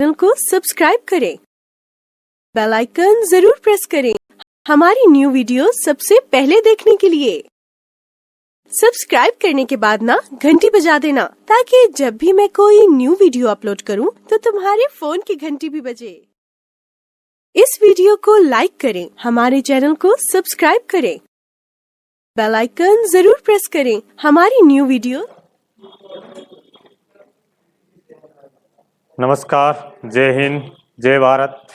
Channel को subscribe करें, bell icon जरूर प्रेस करें हमारी न्यू वीडियो सबसे पहले देखने के लिए। सब्सक्राइब करने के बाद ना घंटी बजा देना, ताकि जब भी मैं कोई न्यू वीडियो अपलोड करूं तो तुम्हारे फोन की घंटी भी बजे। इस वीडियो को लाइक करें, हमारे चैनल को सब्सक्राइब करें, बेल आइकन जरूर प्रेस करें हमारी न्यू वीडियो। नमस्कार, जय हिंद, जय भारत।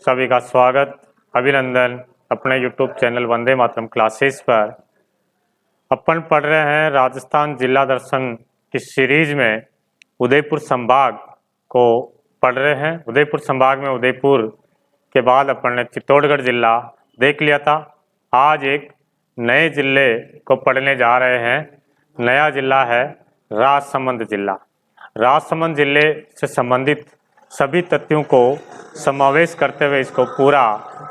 सभी का स्वागत, अभिनंदन अपने YouTube channel Vande Mataram classes पर। अपन पढ़ रहे हैं राजस्थान जिला दर्शन की सीरीज में उदयपुर संभाग को पढ़ रहे हैं। उदयपुर संभाग में उदयपुर के बाद अपन ने चित्तौड़गढ़ जिला देख लिया था। आज एक नए जिले को पढ़ने जा रहे हैं। नया जिला है राजसमंद जिला। राजसमंद जिले से संबंधित सभी तथ्यों को समावेश करते हुए इसको पूरा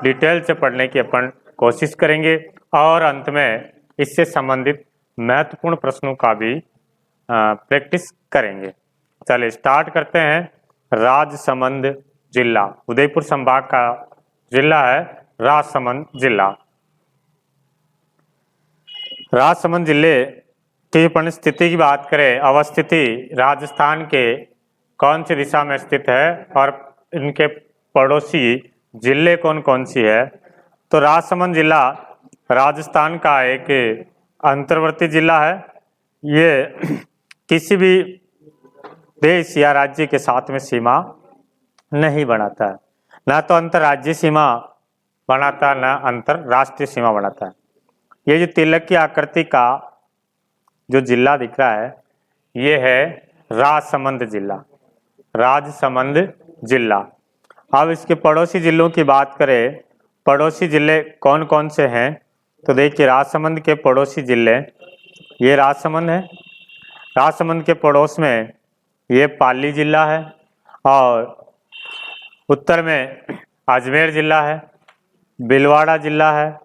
डिटेल से पढ़ने की अपन कोशिश करेंगे और अंत में इससे संबंधित महत्वपूर्ण प्रश्नों का भी प्रैक्टिस करेंगे। चलिए स्टार्ट करते हैं। राजसमंद जिला उदयपुर संभाग का जिला है राजसमंद जिला। राजसमंद जिले की अपन स्थिति की बात करें, अवस्थिति राजस्थान के कौन सी दिशा में स्थित है और इनके पड़ोसी जिले कौन कौन सी है। तो राजसमंद जिला राजस्थान का एक अंतर्वर्ती जिला है। ये किसी भी देश या राज्य के साथ में सीमा नहीं बनाता है, ना तो अंतर्राज्यीय सीमा बनाता है, ना अंतरराष्ट्रीय सीमा बनाता है। ये जो तिलक की आकृति का जो जिला दिख रहा है, ये है राजसमंद जिला। राजसमंद जिला। अब इसके पड़ोसी जिलों की बात करें, पड़ोसी जिले कौन कौन से हैं, तो देखिए राजसमंद के पड़ोसी जिले ये राजसमंद है। राजसमंद के पड़ोस में ये पाली जिला है और उत्तर में अजमेर जिला है, भीलवाड़ा जिला है।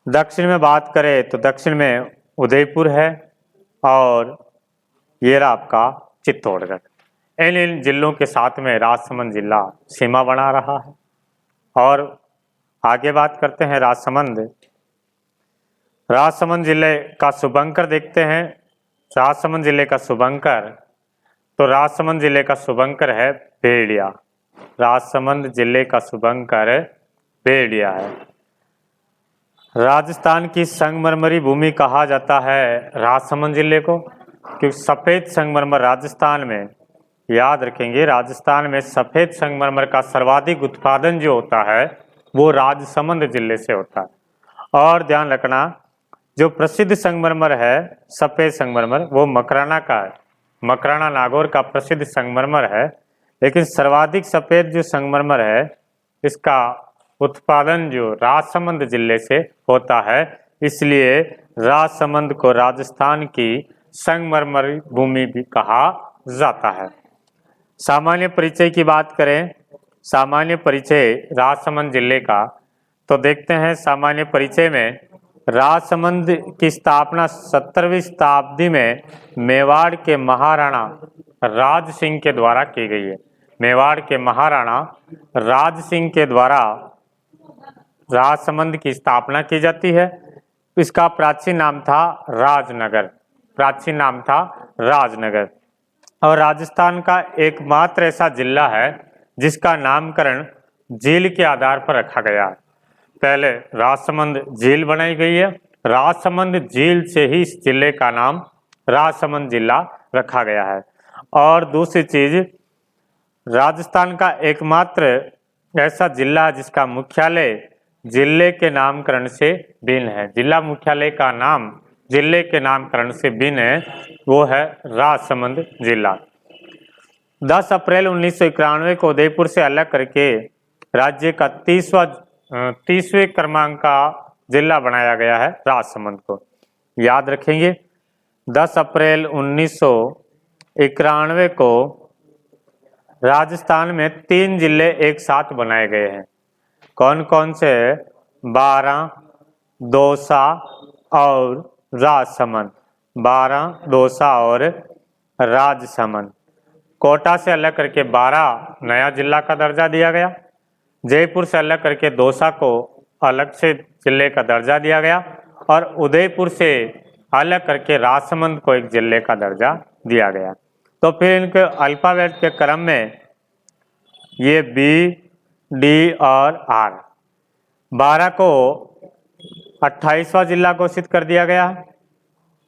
दक्षिण में बात करें तो दक्षिण में उदयपुर है और ये रहा आपका चित्तौड़गढ़। इन जिलों के साथ में राजसमंद जिला सीमा बना रहा है। और आगे बात करते हैं राजसमंद जिले का शुभंकर देखते हैं। राजसमंद जिले का शुभंकर, तो राजसमंद जिले का शुभंकर है भेड़िया। राजसमंद जिले का शुभंकर भेड़िया है। राजस्थान की संगमरमरी भूमि कहा जाता है राजसमंद जिले को, क्योंकि सफेद संगमरमर राजस्थान में, याद रखेंगे, राजस्थान में सफेद संगमरमर का सर्वाधिक उत्पादन जो होता है वो राजसमंद जिले से होता है। और ध्यान रखना, जो प्रसिद्ध संगमरमर है सफेद संगमरमर वो मकराना का है। मकराना नागौर का प्रसिद्ध संगमरमर है, लेकिन सर्वाधिक सफेद जो संगमरमर है इसका उत्पादन जो राजसमंद जिले से होता है, इसलिए राजसमंद को राजस्थान की संगमरमरी भूमि भी कहा जाता है। सामान्य परिचय की बात करें, सामान्य परिचय राजसमंद जिले का, तो देखते हैं सामान्य परिचय में राजसमंद की स्थापना 17वीं शताब्दी में मेवाड़ के महाराणा राज सिंह के द्वारा की गई है। मेवाड़ के महाराणा राज सिंह के द्वारा राजसमंद की स्थापना की जाती है। इसका प्राचीन नाम था राजनगर। प्राचीन नाम था राजनगर। और राजस्थान का एकमात्र ऐसा जिला है जिसका नामकरण झील के आधार पर रखा गया है। पहले राजसमंद झील बनाई गई है, राजसमंद झील से ही इस जिले का नाम राजसमंद जिला रखा गया है। और दूसरी चीज, राजस्थान का एकमात्र ऐसा जिला जिसका मुख्यालय जिले के नामकरण से भिन्न है। जिला मुख्यालय का नाम जिले के नामकरण से भिन्न है, वो है राजसमंद जिला। 10 अप्रैल 1991 को उदयपुर से अलग करके राज्य का 30वें क्रमांक का जिला बनाया गया है राजसमंद को। याद रखेंगे, 10 अप्रैल 1991 को राजस्थान में 3 जिले एक साथ बनाए गए हैं। कौन कौन से? बारां, दौसा और राजसमंद। बारां, दौसा और राजसमंद। कोटा से अलग करके 12 नया जिला का दर्जा दिया गया। जयपुर से अलग करके दौसा को अलग से जिले का दर्जा दिया गया और उदयपुर से अलग करके राजसमंद को एक जिले का दर्जा दिया गया। तो फिर इनके अल्फाबेट के क्रम में ये बी, डी और आर, 12 को 28वां जिला घोषित कर दिया गया।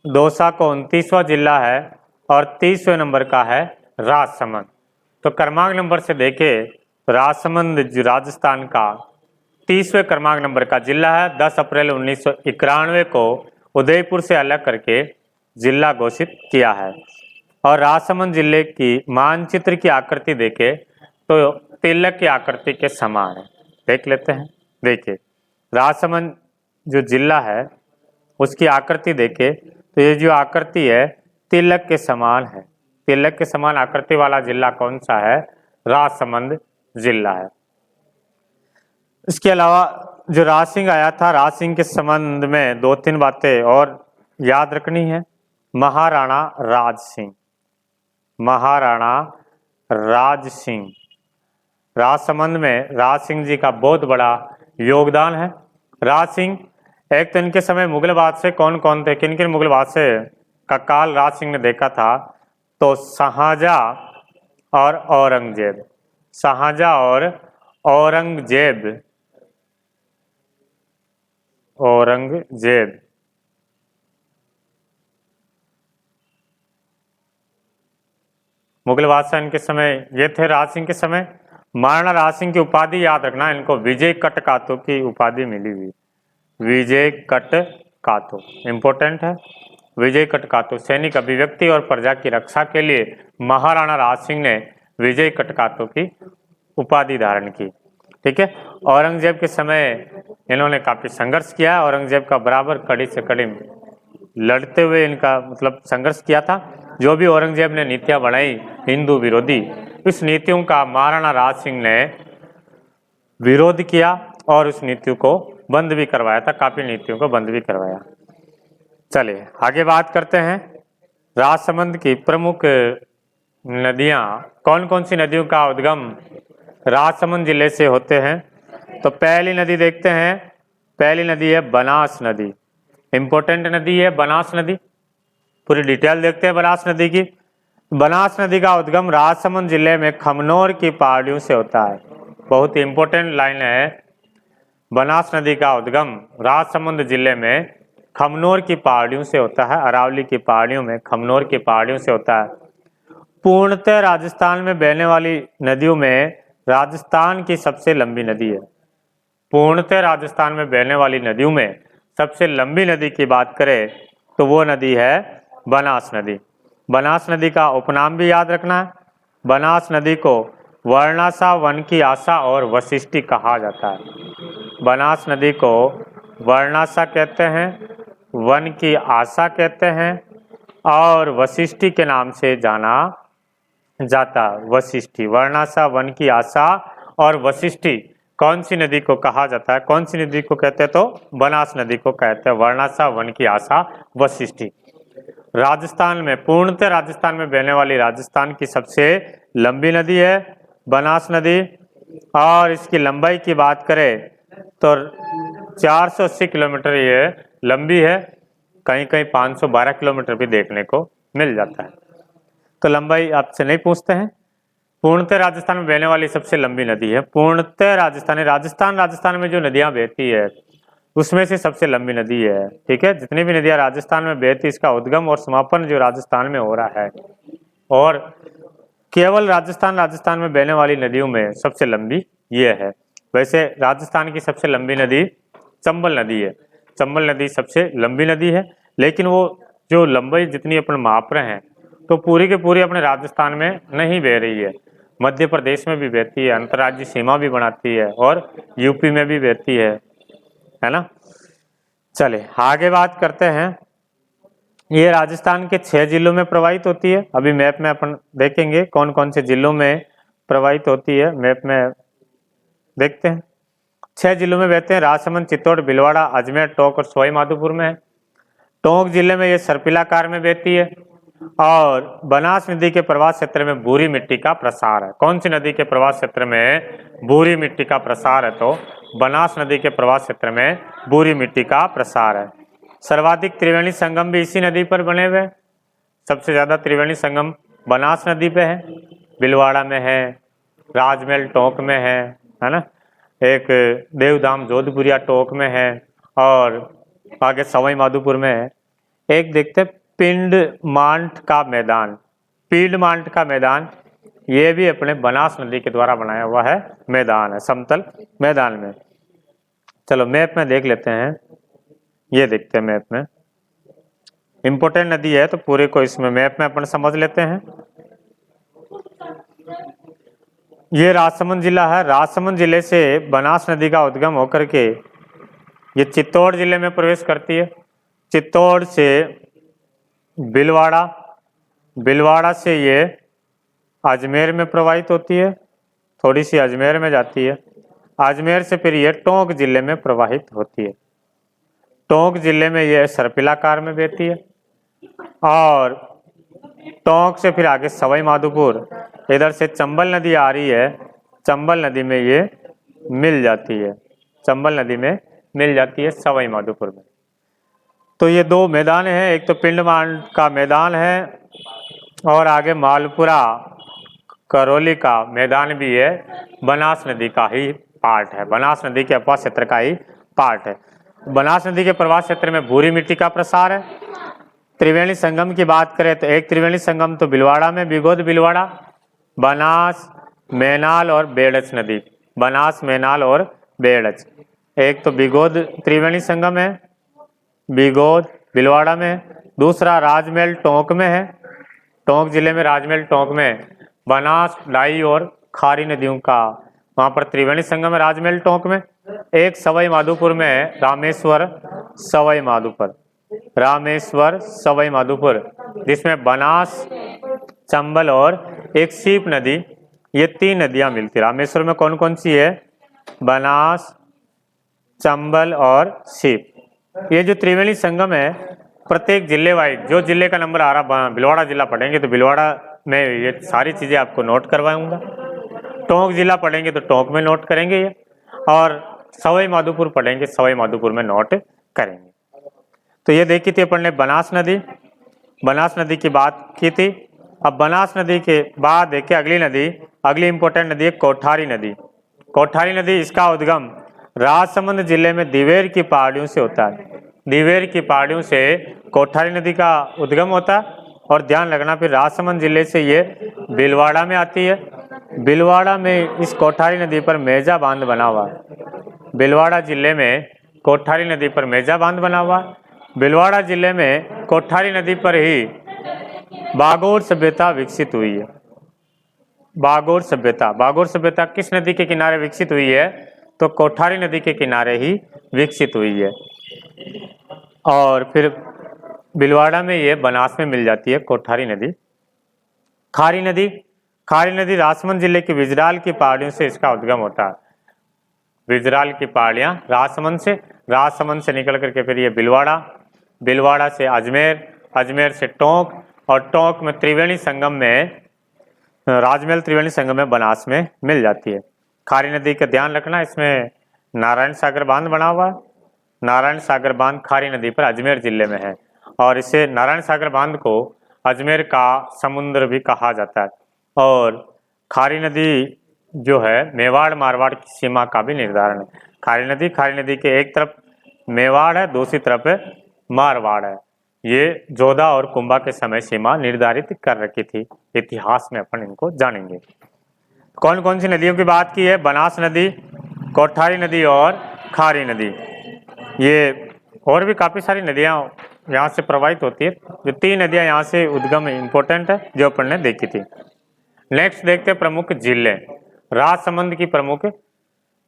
दौसा को 29वां जिला है और 30वें नंबर का है राजसमंद। तो क्रमांक नंबर से देखें तो राजसमंद राजस्थान का 30वें क्रमांक नंबर का जिला है। 10 अप्रैल 1991 को उदयपुर से अलग करके जिला घोषित किया है। और राजसमंद जिले की मानचित्र की आकृति देखें तो तिलक की आकृति के समान है। देख लेते हैं। देखिए राजसमंद जो जिला है उसकी आकृति देखें तो ये जो आकृति है तिलक के समान है। तिलक के समान आकृति वाला जिला कौन सा है? राजसमंद जिला है। इसके अलावा जो राज सिंह आया था, राज सिंह के संबंध में 2-3 बातें और याद रखनी है। महाराणा राज सिंह, महाराणा राज सिंह, राजसमंद में राज सिंह जी का बहुत बड़ा योगदान है। राज सिंह एक तो इनके समय मुगल बादशाह कौन कौन थे, किन किन मुगल बादशाह का काल राज सिंह ने देखा था? तो शाहजहां और औरंगजेब, शाहजहां और औरंगजेब, औरंगजेब मुगल बादशाह इनके समय ये थे राज सिंह के समय। महाराणा राज सिंह की उपाधि याद रखना, इनको विजय कटकातो की उपाधि मिली हुई। विजय कटकातो इंपॉर्टेंट है। विजय कटकातो सैनिक अभिव्यक्ति और प्रजा की रक्षा के लिए महाराणा राज सिंह ने विजय कटकातो की उपाधि धारण की। ठीक है। औरंगजेब के समय इन्होंने काफी संघर्ष किया। औरंगजेब का बराबर कड़ी से कड़ी लड़ते हुए इनका मतलब संघर्ष किया था। जो भी औरंगजेब ने नीतियां बनाई हिंदू विरोधी, इस नीतियों का महाराणा राज सिंह ने विरोध किया और उस नीतियों को बंद भी करवाया था। काफी नीतियों को बंद भी करवाया। चलिए आगे बात करते हैं। राजसमंद की प्रमुख नदियां, कौन कौन सी नदियों का उद्गम राजसमंद जिले से होते हैं? तो पहली नदी देखते हैं। पहली नदी है बनास नदी। इंपॉर्टेंट नदी है बनास नदी। पूरी डिटेल देखते हैं बनास नदी की। बनास नदी का उद्गम राजसमंद जिले में खमनोर की पहाड़ियों से होता है। बहुत ही इंपॉर्टेंट लाइन है। बनास नदी का उद्गम राजसमंद जिले में खमनोर की पहाड़ियों से होता है। अरावली की पहाड़ियों में खमनोर की पहाड़ियों से होता है। पूर्णतः राजस्थान में बहने वाली नदियों में राजस्थान की सबसे लंबी नदी है। पूर्णतः राजस्थान में बहने वाली नदियों में सबसे लंबी नदी की बात करें तो वो नदी है बनास नदी। बनास नदी का उपनाम भी याद रखना है। बनास नदी को वर्णासा, वन की आशा और वशिष्ठी कहा जाता है। बनास नदी को वर्णासा कहते हैं, वन की आशा कहते हैं और वशिष्ठी के नाम से जाना जाता। वशिष्ठी, वर्णासा, वन की आशा और वशिष्ठी कौन सी नदी को कहा जाता है? कौन सी नदी को कहते हैं? तो बनास नदी को कहते हैं। वर्णासा, वन की आशा, वशिष्ठी। राजस्थान में, पूर्णतः राजस्थान में बहने वाली राजस्थान की सबसे लंबी नदी है बनास नदी। और इसकी लंबाई की बात करें तो 480 किलोमीटर ये लंबी है। कहीं कहीं 512 किलोमीटर भी देखने को मिल जाता है। तो लंबाई आपसे नहीं पूछते हैं। पूर्णतः राजस्थान में बहने वाली सबसे लंबी नदी है पूर्णतः राजस्थान में जो नदियां बहती है उसमें से सबसे लंबी नदी है। ठीक है। जितनी भी नदियां राजस्थान में बहती, इसका उद्गम और समापन जो राजस्थान में हो रहा है। और केवल राजस्थान में बहने वाली नदियों में सबसे लंबी ये है। वैसे राजस्थान की सबसे लंबी नदी चंबल नदी है। चंबल नदी सबसे लंबी नदी है, लेकिन वो जो लंबाई जितनी अपन माप रहे हैं तो पूरी के पूरी अपने राजस्थान में नहीं बह रही है। मध्य प्रदेश में भी बहती है, अंतर्राज्यीय सीमा भी बनाती है और यूपी में भी बहती है ना। चले आगे बात करते हैं। ये राजस्थान के 6 जिलों में प्रवाहित होती है। अभी मैप में अपन देखेंगे कौन कौन से जिलों में प्रवाहित होती है। मैप में देखते हैं। 6 जिलों में बहते हैं। राजसमंद, चित्तौड़, भीलवाड़ा, अजमेर, टोंक और सवाई माधोपुर में है। टोंक जिले में ये सर्पिलाकार में बहती है और बनास नदी के प्रवाह क्षेत्र में भूरी मिट्टी का प्रसार है। कौन सी नदी के प्रवाह क्षेत्र में भूरी मिट्टी का प्रसार है? तो बनास नदी के प्रवाह क्षेत्र में भूरी मिट्टी का प्रसार है। सर्वाधिक त्रिवेणी संगम भी इसी नदी पर बने हुए हैं। सबसे ज्यादा त्रिवेणी संगम बनास नदी पे है, बिलवाड़ा में है, राजमहल टोंक में है ना, एक देवधाम जोधपुरिया टोंक में है और आगे सवाई माधोपुर में है। एक देखते पिंड मांट का मैदान, पीड मांट का मैदान, ये भी अपने बनास नदी के द्वारा बनाया हुआ है मैदान है, समतल मैदान में। चलो मैप में देख लेते हैं, ये देखते हैं मैप में। इंपोर्टेंट नदी है तो पूरे को इसमें मैप में अपन समझ लेते हैं। ये राजसमंद जिला है। राजसमंद जिले से बनास नदी का उद्गम होकर के ये चित्तौड़ जिले में प्रवेश करती है। चित्तौड़ से बिलवाड़ा, बिलवाड़ा से ये अजमेर में प्रवाहित होती है, थोड़ी सी अजमेर में जाती है, अजमेर से फिर ये टोंक जिले में प्रवाहित होती है। टोंक जिले में ये सर्पिलाकार में बहती है और टोंक से फिर आगे सवाई माधोपुर, इधर से चंबल नदी आ रही है, चंबल नदी में ये मिल जाती है, चंबल नदी में मिल जाती है सवाई माधोपुर में। तो ये दो मैदान हैं, एक तो पिंडमान का मैदान है और आगे मालपुरा करौली का मैदान भी है, बनास नदी का ही पार्ट है, बनास नदी के अपवाह क्षेत्र का ही पार्ट है। बनास नदी के प्रवाह क्षेत्र में भूरी मिट्टी का प्रसार है। त्रिवेणी संगम की बात करें तो एक त्रिवेणी संगम तो बिलवाड़ा में, बिगोद बिलवाड़ा, बनास, मैनाल और बेड़च नदी, बनास, मैनाल और बेड़च। एक तो बिगोद त्रिवेणी संगम है, बिगोद बिलवाड़ा में, दूसरा राजमहल टोंक में है, टोंक जिले में राजमहल टोंक में बनास, डाई और खारी नदियों का वहां पर त्रिवेणी संगम है राजमहल टोंक में। एक सवाई माधोपुर में है, रामेश्वर सवाई माधोपुर, रामेश्वर सवाई माधोपुर, जिसमें बनास, चंबल और एक सीप नदी, ये तीन नदियां मिलती है। रामेश्वर में कौन कौन सी है? बनास, चंबल और सीप। ये जो त्रिवेणी संगम है प्रत्येक जिले वाइज, जो जिले का नंबर आ रहा, बिलवाड़ा जिला पढ़ेंगे तो बिलवाड़ा में ये सारी चीजें आपको नोट करवाऊंगा, टोंक जिला पढ़ेंगे तो टोंक में नोट करेंगे ये, और सवाई माधोपुर पढ़ेंगे सवाई माधोपुर में नोट करेंगे। तो ये देखी थी अपन ने बनास नदी, बनास नदी की बात की थी। अब बनास नदी के बाद देखिए अगली नदी, अगली इंपॉर्टेंट नदी है कोठारी नदी। कोठारी नदी, इसका उद्गम राजसमंद जिले में दिवेर की पहाड़ियों से होता है, दिवेर की पहाड़ियों से कोठारी नदी का उद्गम होता है। और ध्यान रखना फिर राजसमंद जिले से ये बिलवाड़ा में आती है। बिलवाड़ा में इस कोठारी नदी पर मेजा बांध बना हुआ है, बिलवाड़ा जिले में कोठारी नदी पर मेजा बांध बना हुआ है। बिलवाड़ा जिले में कोठारी नदी पर ही बागोर सभ्यता विकसित हुई है। बागोर सभ्यता, बागोर सभ्यता किस नदी के किनारे विकसित हुई है? तो कोठारी नदी के किनारे ही विकसित हुई है। और फिर बिलवाड़ा में ये बनास में मिल जाती है कोठारी नदी। खारी नदी, खारी नदी राजसमंद जिले के बिजराल की पहाड़ियों से इसका उद्गम होता है। बिजराल की पहाड़ियां राजसमंद से, राजसमंद से निकल करके फिर ये बिलवाड़ा, बिलवाड़ा से अजमेर, अजमेर से टोंक, और टोंक में त्रिवेणी संगम में, राजमहल त्रिवेणी संगम में बनास में मिल जाती है। खारी नदी का ध्यान रखना, इसमें नारायण सागर बांध बना हुआ है, नारायण सागर बांध खारी नदी पर अजमेर जिले में है, और इसे नारायण सागर बांध को अजमेर का समुद्र भी कहा जाता है। और खारी नदी जो है मेवाड़ मारवाड़ की सीमा का भी निर्धारण है। खारी नदी के एक तरफ मेवाड़ है, दूसरी तरफ मारवाड़ है। ये जोधा और कुंभा के समय सीमा निर्धारित कर रखी थी, इतिहास में अपन इनको जानेंगे। कौन कौन सी नदियों की बात की है? बनास नदी, कोठारी नदी और खारी नदी। ये और भी काफी सारी नदियां यहाँ से प्रवाहित होती है, जो तीन नदियां यहाँ से उद्गम इंपॉर्टेंट है जो अपन ने देखी थी। नेक्स्ट देखते हैं प्रमुख जिले, राजसमंद की प्रमुख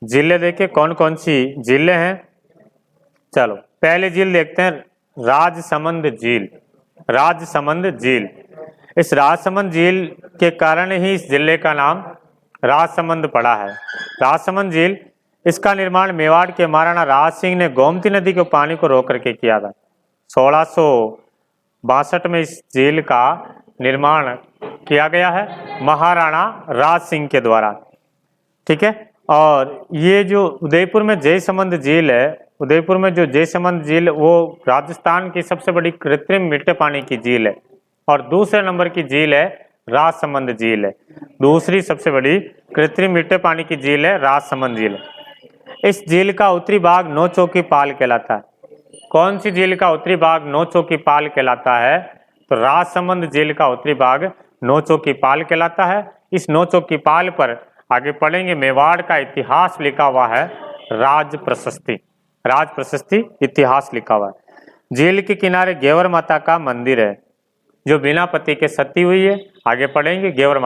जिले देखे कौन कौन सी जिले हैं। चलो पहले झील देखते हैं, राजसमंद झील। राजसमंद झील, इस राजसमंद झील के कारण ही इस जिले का नाम राजसमंद पड़ा है। राजसमंद झील, इसका निर्माण मेवाड़ के महाराणा राज सिंह ने गोमती नदी के पानी को रोक करके किया था। 1600 1962 में इस झील का निर्माण किया गया है महाराणा राज सिंह के द्वारा। ठीक है, और ये जो उदयपुर में जयसमंद झील है, उदयपुर में जो जयसमंद झील वो राजस्थान की सबसे बड़ी कृत्रिम मीठे पानी की झील है, और दूसरे नंबर की झील है राजसमंद झील है। दूसरी सबसे बड़ी कृत्रिम मीठे पानी की झील है राजसमंद झील। इस झील का उत्तरी भाग नौ चौकी पाल कहलाता है। कौन सी झील का उत्तरी भाग नौ चौकी पाल कहलाता है? तो राजसमंद झील का उत्तरी भाग नौ चौकी पाल कहलाता है। इस नौ चौकी पाल पर आगे पढ़ेंगे मेवाड़ का इतिहास लिखा हुआ है, राज प्रशस्ति, राज प्रशस्ति इतिहास लिखा हुआ है। झील के किनारे गेवर माता का मंदिर है जो बिना पति के सती हुई है। आगे पढ़ेंगे गेवर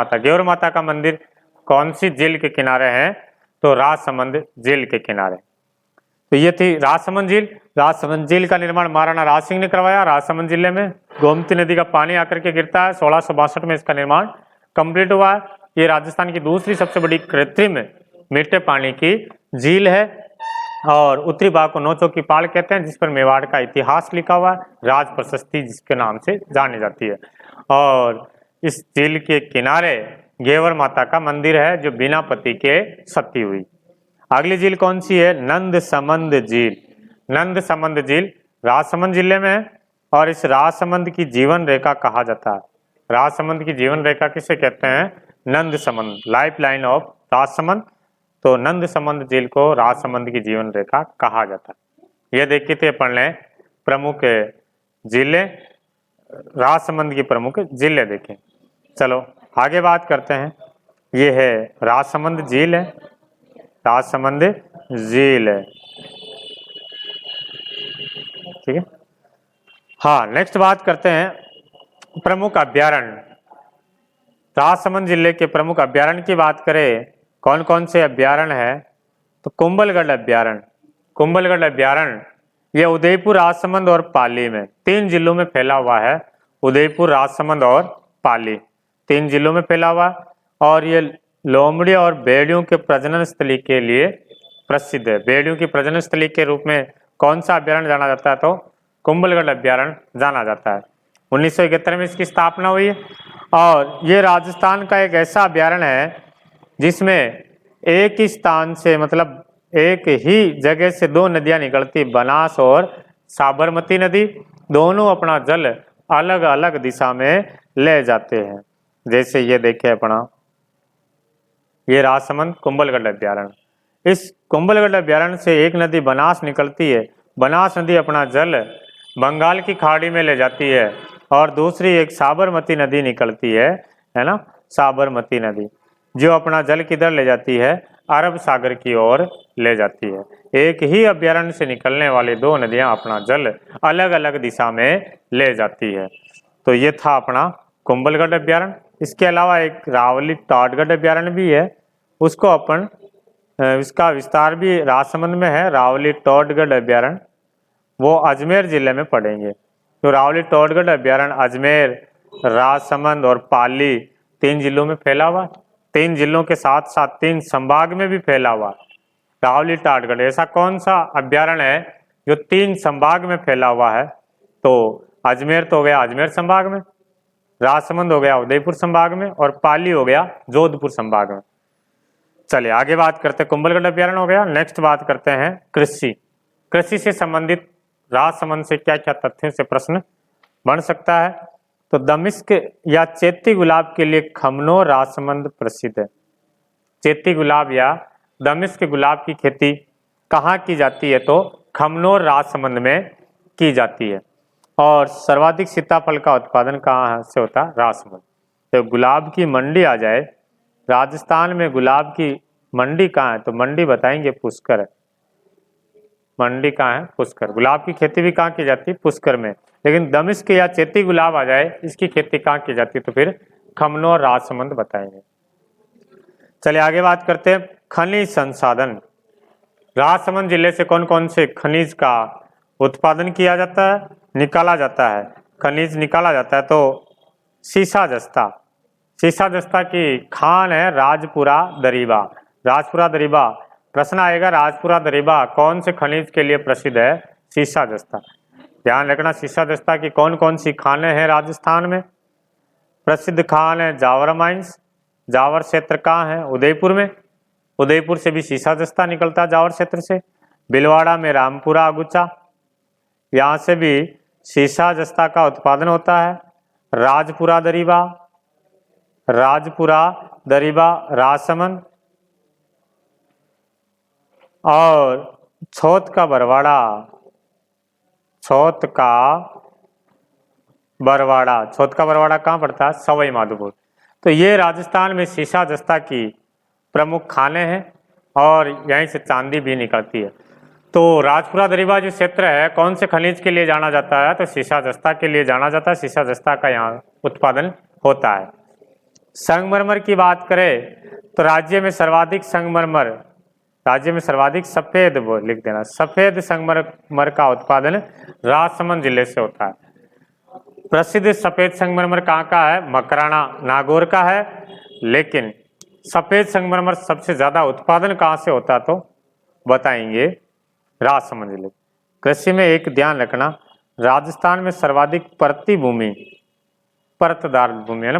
माता का मंदिर कौन सी झील के किनारे है? तो राजसमंद झील के किनारे। तो ये थी राजसमंद झील। राजसमंद झील का निर्माण महाराणा राज सिंह ने करवाया। राजसमंद जिले में गोमती नदी का पानी आकर के गिरता है। 1662 में इसका निर्माण कंप्लीट हुआ है। ये राजस्थान की दूसरी सबसे बड़ी कृत्रिम मीठे पानी की झील है और उत्तरी भाग को नौ चौकी पाल कहते हैं, जिस पर मेवाड़ का इतिहास लिखा हुआ है, राज प्रशस्ति जिसके नाम से जानी जाती है। और इस झील के किनारे गेवर माता का मंदिर है जो बिना पति के सती हुई। अगली झील कौन सी है? नंदसमंद झील। नंदसमंद झील राजसमंद जिले में है और इस राजसमंद की जीवन रेखा कहा जाता है। राजसमंद की जीवन रेखा किसे कहते हैं? Nandsamand, life line of Rajsamand. तो नंदसमंद झील को राजसमंद की जीवन रेखा कहा जाता है। यह देखिए थे पढ़ लें प्रमुख जिले, राजसमंद की प्रमुख जिले देखें। चलो आगे बात करते हैं। ये है राजसमंद झील है, राजसमंद झील है। ठीक है, हाँ नेक्स्ट बात करते हैं प्रमुख अभ्यारण्य। राजसमंद जिले के प्रमुख अभ्यारण्य की बात करें, कौन कौन से अभ्यारण्य है? तो कुंभलगढ़ अभ्यारण्य। कुंभलगढ़ अभ्यारण्य यह उदयपुर, राजसमंद और पाली में 3 जिलों में फैला हुआ है। उदयपुर, राजसमंद और पाली 3 जिलों में फैला हुआ है और ये लोमड़ी और भेड़ियों के प्रजनन स्थली के लिए प्रसिद्ध है। भेड़ियों की प्रजनन स्थली के रूप में कौन सा अभ्यारण्य जाना जाता है? तो कुंभलगढ़ अभ्यारण्य जाना जाता है। 1971 में इसकी स्थापना हुई है और ये राजस्थान का एक ऐसा अभ्यारण्य है जिसमें एक ही स्थान से, मतलब एक ही जगह से 2 नदियां निकलती, बनास और साबरमती नदी, दोनों अपना जल अलग अलग दिशा में ले जाते हैं। जैसे ये देखे अपना ये राजसमंद कुंभलगढ़ अभ्यारण्य। इस कुंभलगढ़ अभ्यारण्य से एक नदी बनास निकलती है, बनास नदी अपना जल बंगाल की खाड़ी में ले जाती है और दूसरी एक साबरमती नदी निकलती है ना, साबरमती नदी, जो अपना जल किधर ले जाती है? अरब सागर की ओर ले जाती है। एक ही अभ्यारण्य से निकलने वाली 2 नदियां अपना जल अलग अलग दिशा में ले जाती है। तो ये था अपना कुंभलगढ़ अभ्यारण्य। इसके अलावा एक रावली टॉडगढ़ अभ्यारण्य भी है, उसको अपन इसका विस्तार भी राजसमंद में है। रावली टॉडगढ़ अभ्यारण्य वो अजमेर जिले में पड़ेंगे। तो रावली टॉडगढ़ अभ्यारण्य अजमेर, राजसमंद और पाली 3 जिलों में फैला हुआ, 3 जिलों के साथ साथ 3 संभाग में भी फैला हुआ। रावली टॉडगढ़ ऐसा कौन सा अभ्यारण्य है जो 3 संभाग में फैला हुआ है? तो अजमेर तो हो गया अजमेर संभाग में, राजसमंद हो गया उदयपुर संभाग में और पाली हो गया जोधपुर संभाग में। चलिए आगे बात करते हैं। कुंभलगढ़ अभ्यारण्य हो गया। नेक्स्ट बात करते हैं कृषि। कृषि से संबंधित राजसमंद से क्या क्या तथ्यों से प्रश्न बन सकता है? तो दमिश्क या चैती गुलाब के लिए खमनोर राजसमंद प्रसिद्ध है। चैती गुलाब या दमिश्क गुलाब की खेती कहाँ की जाती है? तो खमनोर राजसमंद में की जाती है। और सर्वाधिक सीताफल का उत्पादन कहाँ से होता है? राजसमंद। तो गुलाब की मंडी आ जाए, राजस्थान में गुलाब की मंडी कहाँ है? तो मंडी बताएंगे पुष्कर है। मंडी कहाँ है? पुष्कर। गुलाब की खेती भी कहाँ की जाती है? पुष्कर में। लेकिन दमिश्क या चैती गुलाब आ जाए, इसकी खेती कहाँ की जाती है? तो फिर खमनोर राजसमंद बताएंगे। चलिए आगे बात करते हैं खनिज संसाधन। राजसमंद जिले से कौन कौन से खनिज का उत्पादन किया जाता है, निकाला जाता है? खनिज निकाला जाता है तो सीसा जस्ता, सीसा जस्ता की खान है राजपुरा दरीबा। राजपुरा दरीबा प्रश्न आएगा, राजपुरा दरीबा कौन से खनिज के लिए प्रसिद्ध है? सीसा जस्ता। ध्यान रखना, शीशा दस्ता की कौन कौन सी खानें हैं राजस्थान में। प्रसिद्ध खान है जावर माइंस। जावर क्षेत्र कहाँ है? उदयपुर में। उदयपुर से भी शीशा दस्ता निकलता है जावर क्षेत्र से। भीलवाड़ा में रामपुरा अगुचा, यहाँ से भी शीशा दस्ता का उत्पादन होता है। राजपुरा दरीबा, राजपुरा दरीबा राजसमंद, और छौत का बरवाड़ा, छौत का बरवाड़ा, छौत का बरवाड़ा कहाँ पड़ता है? सवाई माधोपुर। तो ये राजस्थान में शीशा दस्ता की प्रमुख खानें हैं और यहीं से चांदी भी निकलती है। तो राजपुरा दरीबा जो क्षेत्र है कौन से खनिज के लिए जाना जाता है? तो शीशा दस्ता के लिए जाना जाता है। शीशा दस्ता का यहाँ उत्पादन होता है। संगमरमर की बात करें तो राज्य में सर्वाधिक संगमरमर, राज्य में सर्वाधिक सफेद, वो लिख देना, सफेद संगमरमर का उत्पादन राजसमंद जिले से होता है। प्रसिद्ध सफेद संगमरमर कहाँ का है? मकराना नागौर का है। लेकिन सफेद संगमरमर सबसे ज्यादा उत्पादन कहाँ से होता तो बताएंगे? राजसमंद जिले। कृषि में एक ध्यान रखना, राजस्थान में सर्वाधिक परती भूमि, परतदार भूमि है ना,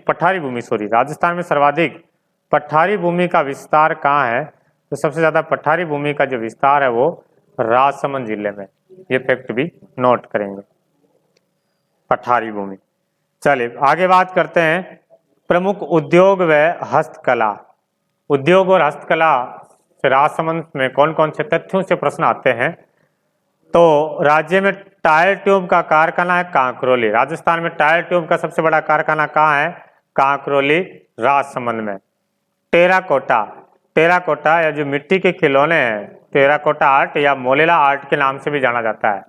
पठारी भूमि, सॉरी, राजस्थान में सर्वाधिक पठारी भूमि का विस्तार कहाँ है? तो सबसे ज्यादा पठारी भूमि का जो विस्तार है वो राजसमंद जिले में। ये फैक्ट भी नोट करेंगे, पठारी भूमि। चलिए आगे बात करते हैं प्रमुख उद्योग व हस्तकला। उद्योग और हस्तकला से राजसमंद में कौन कौन से तथ्यों से प्रश्न आते हैं? तो राज्य में टायर ट्यूब का कारखाना है कांकरोली। राजस्थान में टायर ट्यूब का सबसे बड़ा कारखाना कहाँ है? कांकरोली, राजसमंद में। टेराकोटा, टेराकोटा या जो मिट्टी के खिलौने हैं, टेराकोटा आर्ट या मोलेला आर्ट के नाम से भी जाना जाता है।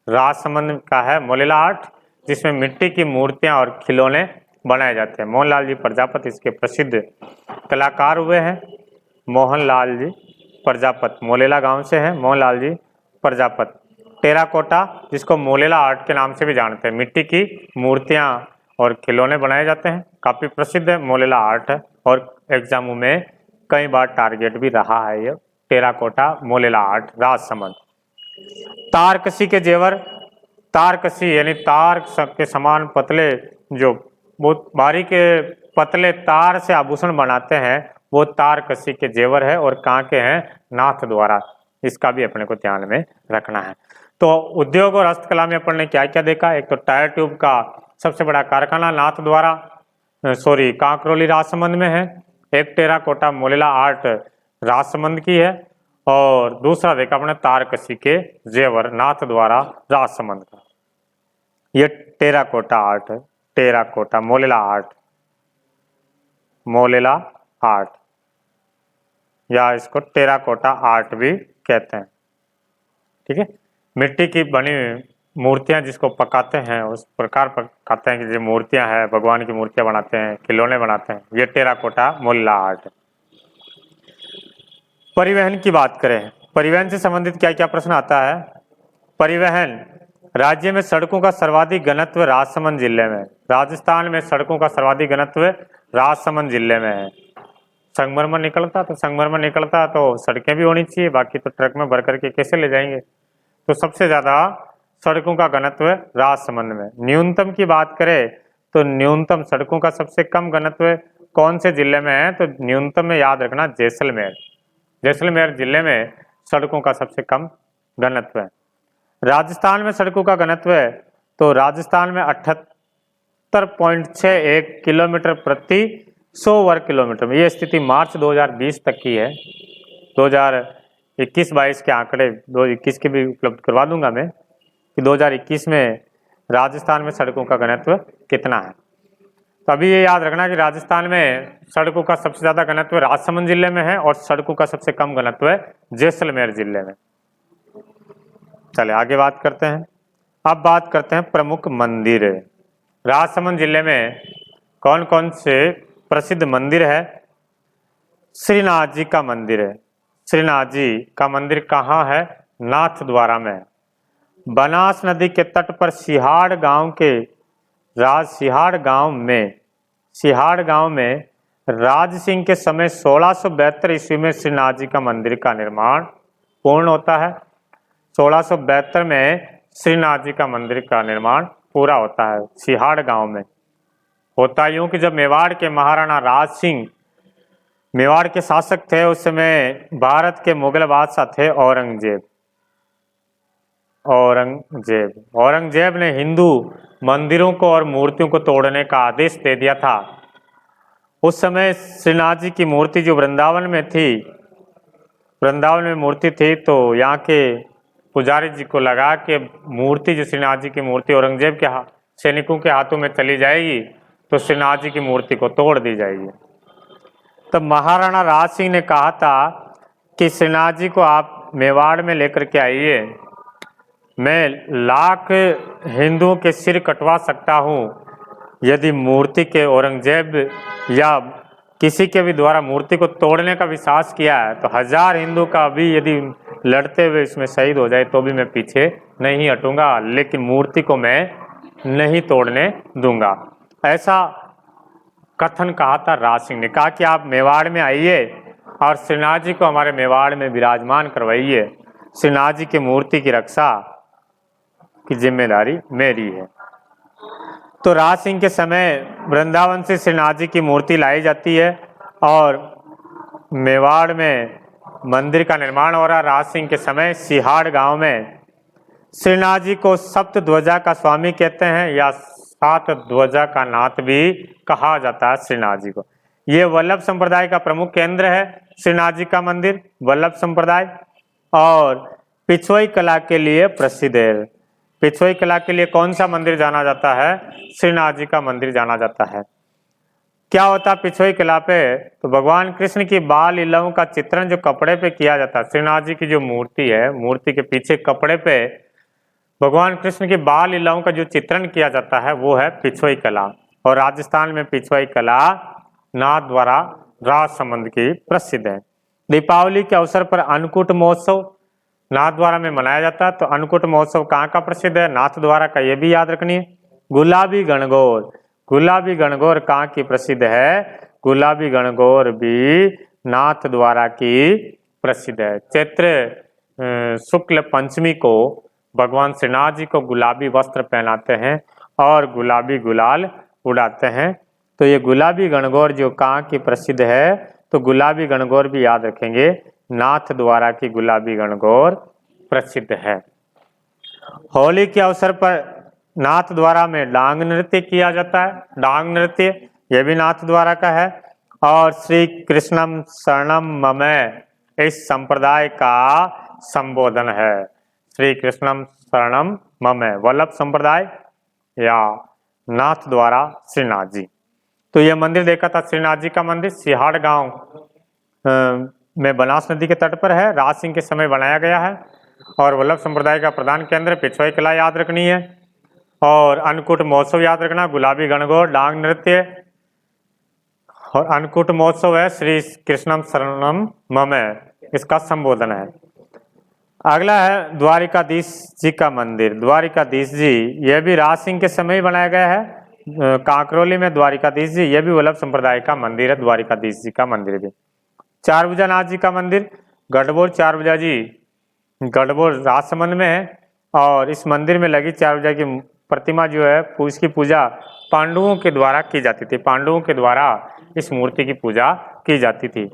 राजसमंद का है मोलेला आर्ट, जिसमें मिट्टी की मूर्तियां और खिलौने बनाए जाते हैं। मोहनलाल जी प्रजापत इसके प्रसिद्ध कलाकार हुए हैं। मोहनलाल जी प्रजापत मोलेला गांव से हैं, मोहनलाल जी प्रजापत। टेराकोटा जिसको मोलेला आर्ट के नाम से भी जानते हैं, मिट्टी की मूर्तियां और खिलौने बनाए जाते हैं, काफी प्रसिद्ध मोलेला आर्ट है और एग्जामों में कई बार टारगेट भी रहा है ये टेराकोटा मोलेला आर्ट राजसमंद। तारकसी के जेवर, तारकसी यानी तार के समान पतले, जो बहुत बारीक पतले तार से आभूषण बनाते हैं, वो तारकसी के जेवर है और कहाँ के हैं? नाथ द्वारा। इसका भी अपने को ध्यान में रखना है। तो उद्योग और हस्तकला में अपन ने क्या क्या देखा? एक तो टायर ट्यूब का सबसे बड़ा कारखाना नाथ द्वारा, सॉरी, कांकरोली राजसमंद में है। एक टेराकोटा मोलेला आर्ट राजसमंद की है और दूसरा देखा अपने तारकसी के जेवर नाथ द्वारा राजसमंद का। ये टेराकोटा आर्ट है, terracotta Molela art, Molela art या इसको टेराकोटा आर्ट भी कहते हैं। ठीक है, मिट्टी की बनी मूर्तियां जिसको पकाते हैं उस प्रकार पकाते हैं कि जो मूर्तियां हैं, भगवान की मूर्तियां बनाते हैं, खिलौने बनाते हैं, ये टेराकोटा मोलेला आर्ट है। परिवहन की बात करें, परिवहन से संबंधित क्या क्या प्रश्न आता है? परिवहन, राज्य में सड़कों का सर्वाधिक घनत्व राजसमंद जिले में। राजस्थान में सड़कों का सर्वाधिक घनत्व राजसमंद जिले में है। संगमरमर निकलता तो संगमरमर निकलता तो सड़कें भी होनी चाहिए, बाकी तो ट्रक में भर करके कैसे ले जाएंगे? तो सबसे ज्यादा सड़कों का घनत्व राजसमंद में। न्यूनतम की बात करें तो न्यूनतम सड़कों का सबसे कम घनत्व कौन से जिले में है? तो न्यूनतम में याद रखना जैसलमेर, जैसलमेर जिले में सड़कों का सबसे कम घनत्व है। राजस्थान में सड़कों का घनत्व है तो राजस्थान में 78.61 किलोमीटर प्रति 100 वर्ग किलोमीटर में। ये स्थिति मार्च 2020 तक की है। 2021-22 के आंकड़े 2021 के भी उपलब्ध करवा दूंगा मैं कि 2021 में राजस्थान में सड़कों का घनत्व कितना है। तो अभी ये याद रखना कि राजस्थान में सड़कों का सबसे ज्यादा घनत्व राजसमंद जिले में है और सड़कों का सबसे कम घनत्व है जैसलमेर जिले में। चले आगे बात करते हैं। अब बात करते हैं प्रमुख मंदिर। राजसमंद जिले में कौन कौन से प्रसिद्ध मंदिर है? श्रीनाथ जी का मंदिर है। श्रीनाथ जी का मंदिर कहाँ है? नाथ द्वारा में। बनास नदी के तट पर सिहाड़ गांव में राज सिंह के समय 1672 ईस्वी में श्रीनाथ जी का मंदिर का निर्माण पूर्ण होता है। 1672 में श्रीनाथ जी का मंदिर का निर्माण पूरा होता है। सिहाड़ गांव में होता यूं कि जब मेवाड़ के महाराणा राज सिंह मेवाड़ के शासक थे, उस समय भारत के मुगल बादशाह थे औरंगजेब ने हिंदू मंदिरों को और मूर्तियों को तोड़ने का आदेश दे दिया था। उस समय श्रीनाथ जी की मूर्ति जो वृंदावन में मूर्ति थी, तो यहाँ के पुजारी जी को लगा कि मूर्ति जो श्रीनाथ जी की मूर्ति औरंगजेब के सैनिकों के हाथों में चली जाएगी तो श्रीनाथ जी की मूर्ति को तोड़ दी जाएगी। तब महाराणा राज सिंह ने कहा था कि श्रीनाथ जी को आप मेवाड़ में लेकर के आइए, मैं लाख हिंदुओं के सिर कटवा सकता हूँ यदि मूर्ति के औरंगजेब या किसी के भी द्वारा मूर्ति को तोड़ने का विश्वास किया है तो 1000 हिंदू का भी यदि लड़ते हुए इसमें शहीद हो जाए तो भी मैं पीछे नहीं हटूंगा, लेकिन मूर्ति को मैं नहीं तोड़ने दूंगा। ऐसा कथन कहा था राज सिंह ने। कहा कि आप मेवाड़ में आइए और श्रीनाथ जी को हमारे मेवाड़ में विराजमान करवाइए, श्रीनाथ जी की मूर्ति की रक्षा की जिम्मेदारी मेरी है। तो राज सिंह के समय वृंदावन से श्रीनाथ जी की मूर्ति लाई जाती है और मेवाड़ में मंदिर का निर्माण हो रहा। राज सिंह के समय सिहाड़ गांव में श्रीनाथ जी को सप्त ध्वजा का स्वामी कहते हैं या 7 ध्वजा का नाथ भी कहा जाता है श्रीनाथ जी को। ये वल्लभ संप्रदाय का प्रमुख केंद्र है श्रीनाथ जी का मंदिर, वल्लभ संप्रदाय, और पिछोई कला के लिए प्रसिद्ध है। पिछोई कला के लिए कौन सा मंदिर जाना जाता है? श्रीनाथ जी का मंदिर जाना जाता है। क्या होता है पिछोई कला पे? तो भगवान कृष्ण की बाल लीलाओं का चित्रण जो कपड़े पे किया जाता है, श्रीनाथ जी की जो मूर्ति है, मूर्ति के पीछे कपड़े पे भगवान कृष्ण की बाल लीलाओं का जो चित्रण किया जाता है वो है पिछोई कला। और राजस्थान में पिछोई कला नाथ द्वारा राजसमंद की प्रसिद्ध है। दीपावली के अवसर पर अन्नकूट महोत्सव नाथ द्वारा में मनाया जाता है। तो अन्नकूट महोत्सव कहाँ का प्रसिद्ध है? नाथ द्वारा का। ये भी याद रखनी है। गुलाबी गणगौर, गुलाबी गणगौर कहाँ की प्रसिद्ध है? गुलाबी गणगौर भी नाथ द्वारा की प्रसिद्ध है। चैत्र शुक्ल पंचमी को भगवान श्रीनाथ जी को गुलाबी वस्त्र पहनाते हैं और गुलाबी गुलाल उड़ाते हैं। तो ये गुलाबी गणगौर जो कहाँ की प्रसिद्ध है? तो गुलाबी गणगौर भी याद रखेंगे, नाथ द्वारा की गुलाबी गणगौर प्रसिद्ध है। होली के अवसर पर नाथ द्वारा में डांग नृत्य किया जाता है। डांग नृत्य यह भी नाथ द्वारा का है। और श्री कृष्णम शरणम मम इस संप्रदाय का संबोधन है। श्री कृष्णम शरणम मम, वल्लभ संप्रदाय या नाथ द्वारा श्रीनाथ जी। तो यह मंदिर देखा था श्रीनाथ जी का मंदिर सिहाड़ गांव में बनास नदी के तट पर है। राज सिंह के समय बनाया गया है और वल्लभ संप्रदाय का प्रधान केंद्र पिछोई कला याद रखनी है। और अन्नकूट महोत्सव याद रखना, गुलाबी गणगौर, डांग नृत्य और अन्नकूट महोत्सव है श्री कृष्णम शरणम मम, इसका संबोधन है। अगला है द्वारिकाधीश जी का मंदिर। द्वारिकाधीश जी यह भी राज सिंह के समय ही बनाया गया है। कांकरोली में द्वारिकाधीश जी, यह भी वल्लभ संप्रदाय का मंदिर है। द्वारिकाधीश जी का मंदिर भी। चारभुजा नाथ जी का मंदिर गढ़बोर, चारभुजा जी गढ़बोर राजसमंद में है। और इस मंदिर में लगी चारभुजा की प्रतिमा जो है उसकी पूजा पांडवों के द्वारा की जाती थी। पांडवों के द्वारा इस मूर्ति की पूजा की जाती थी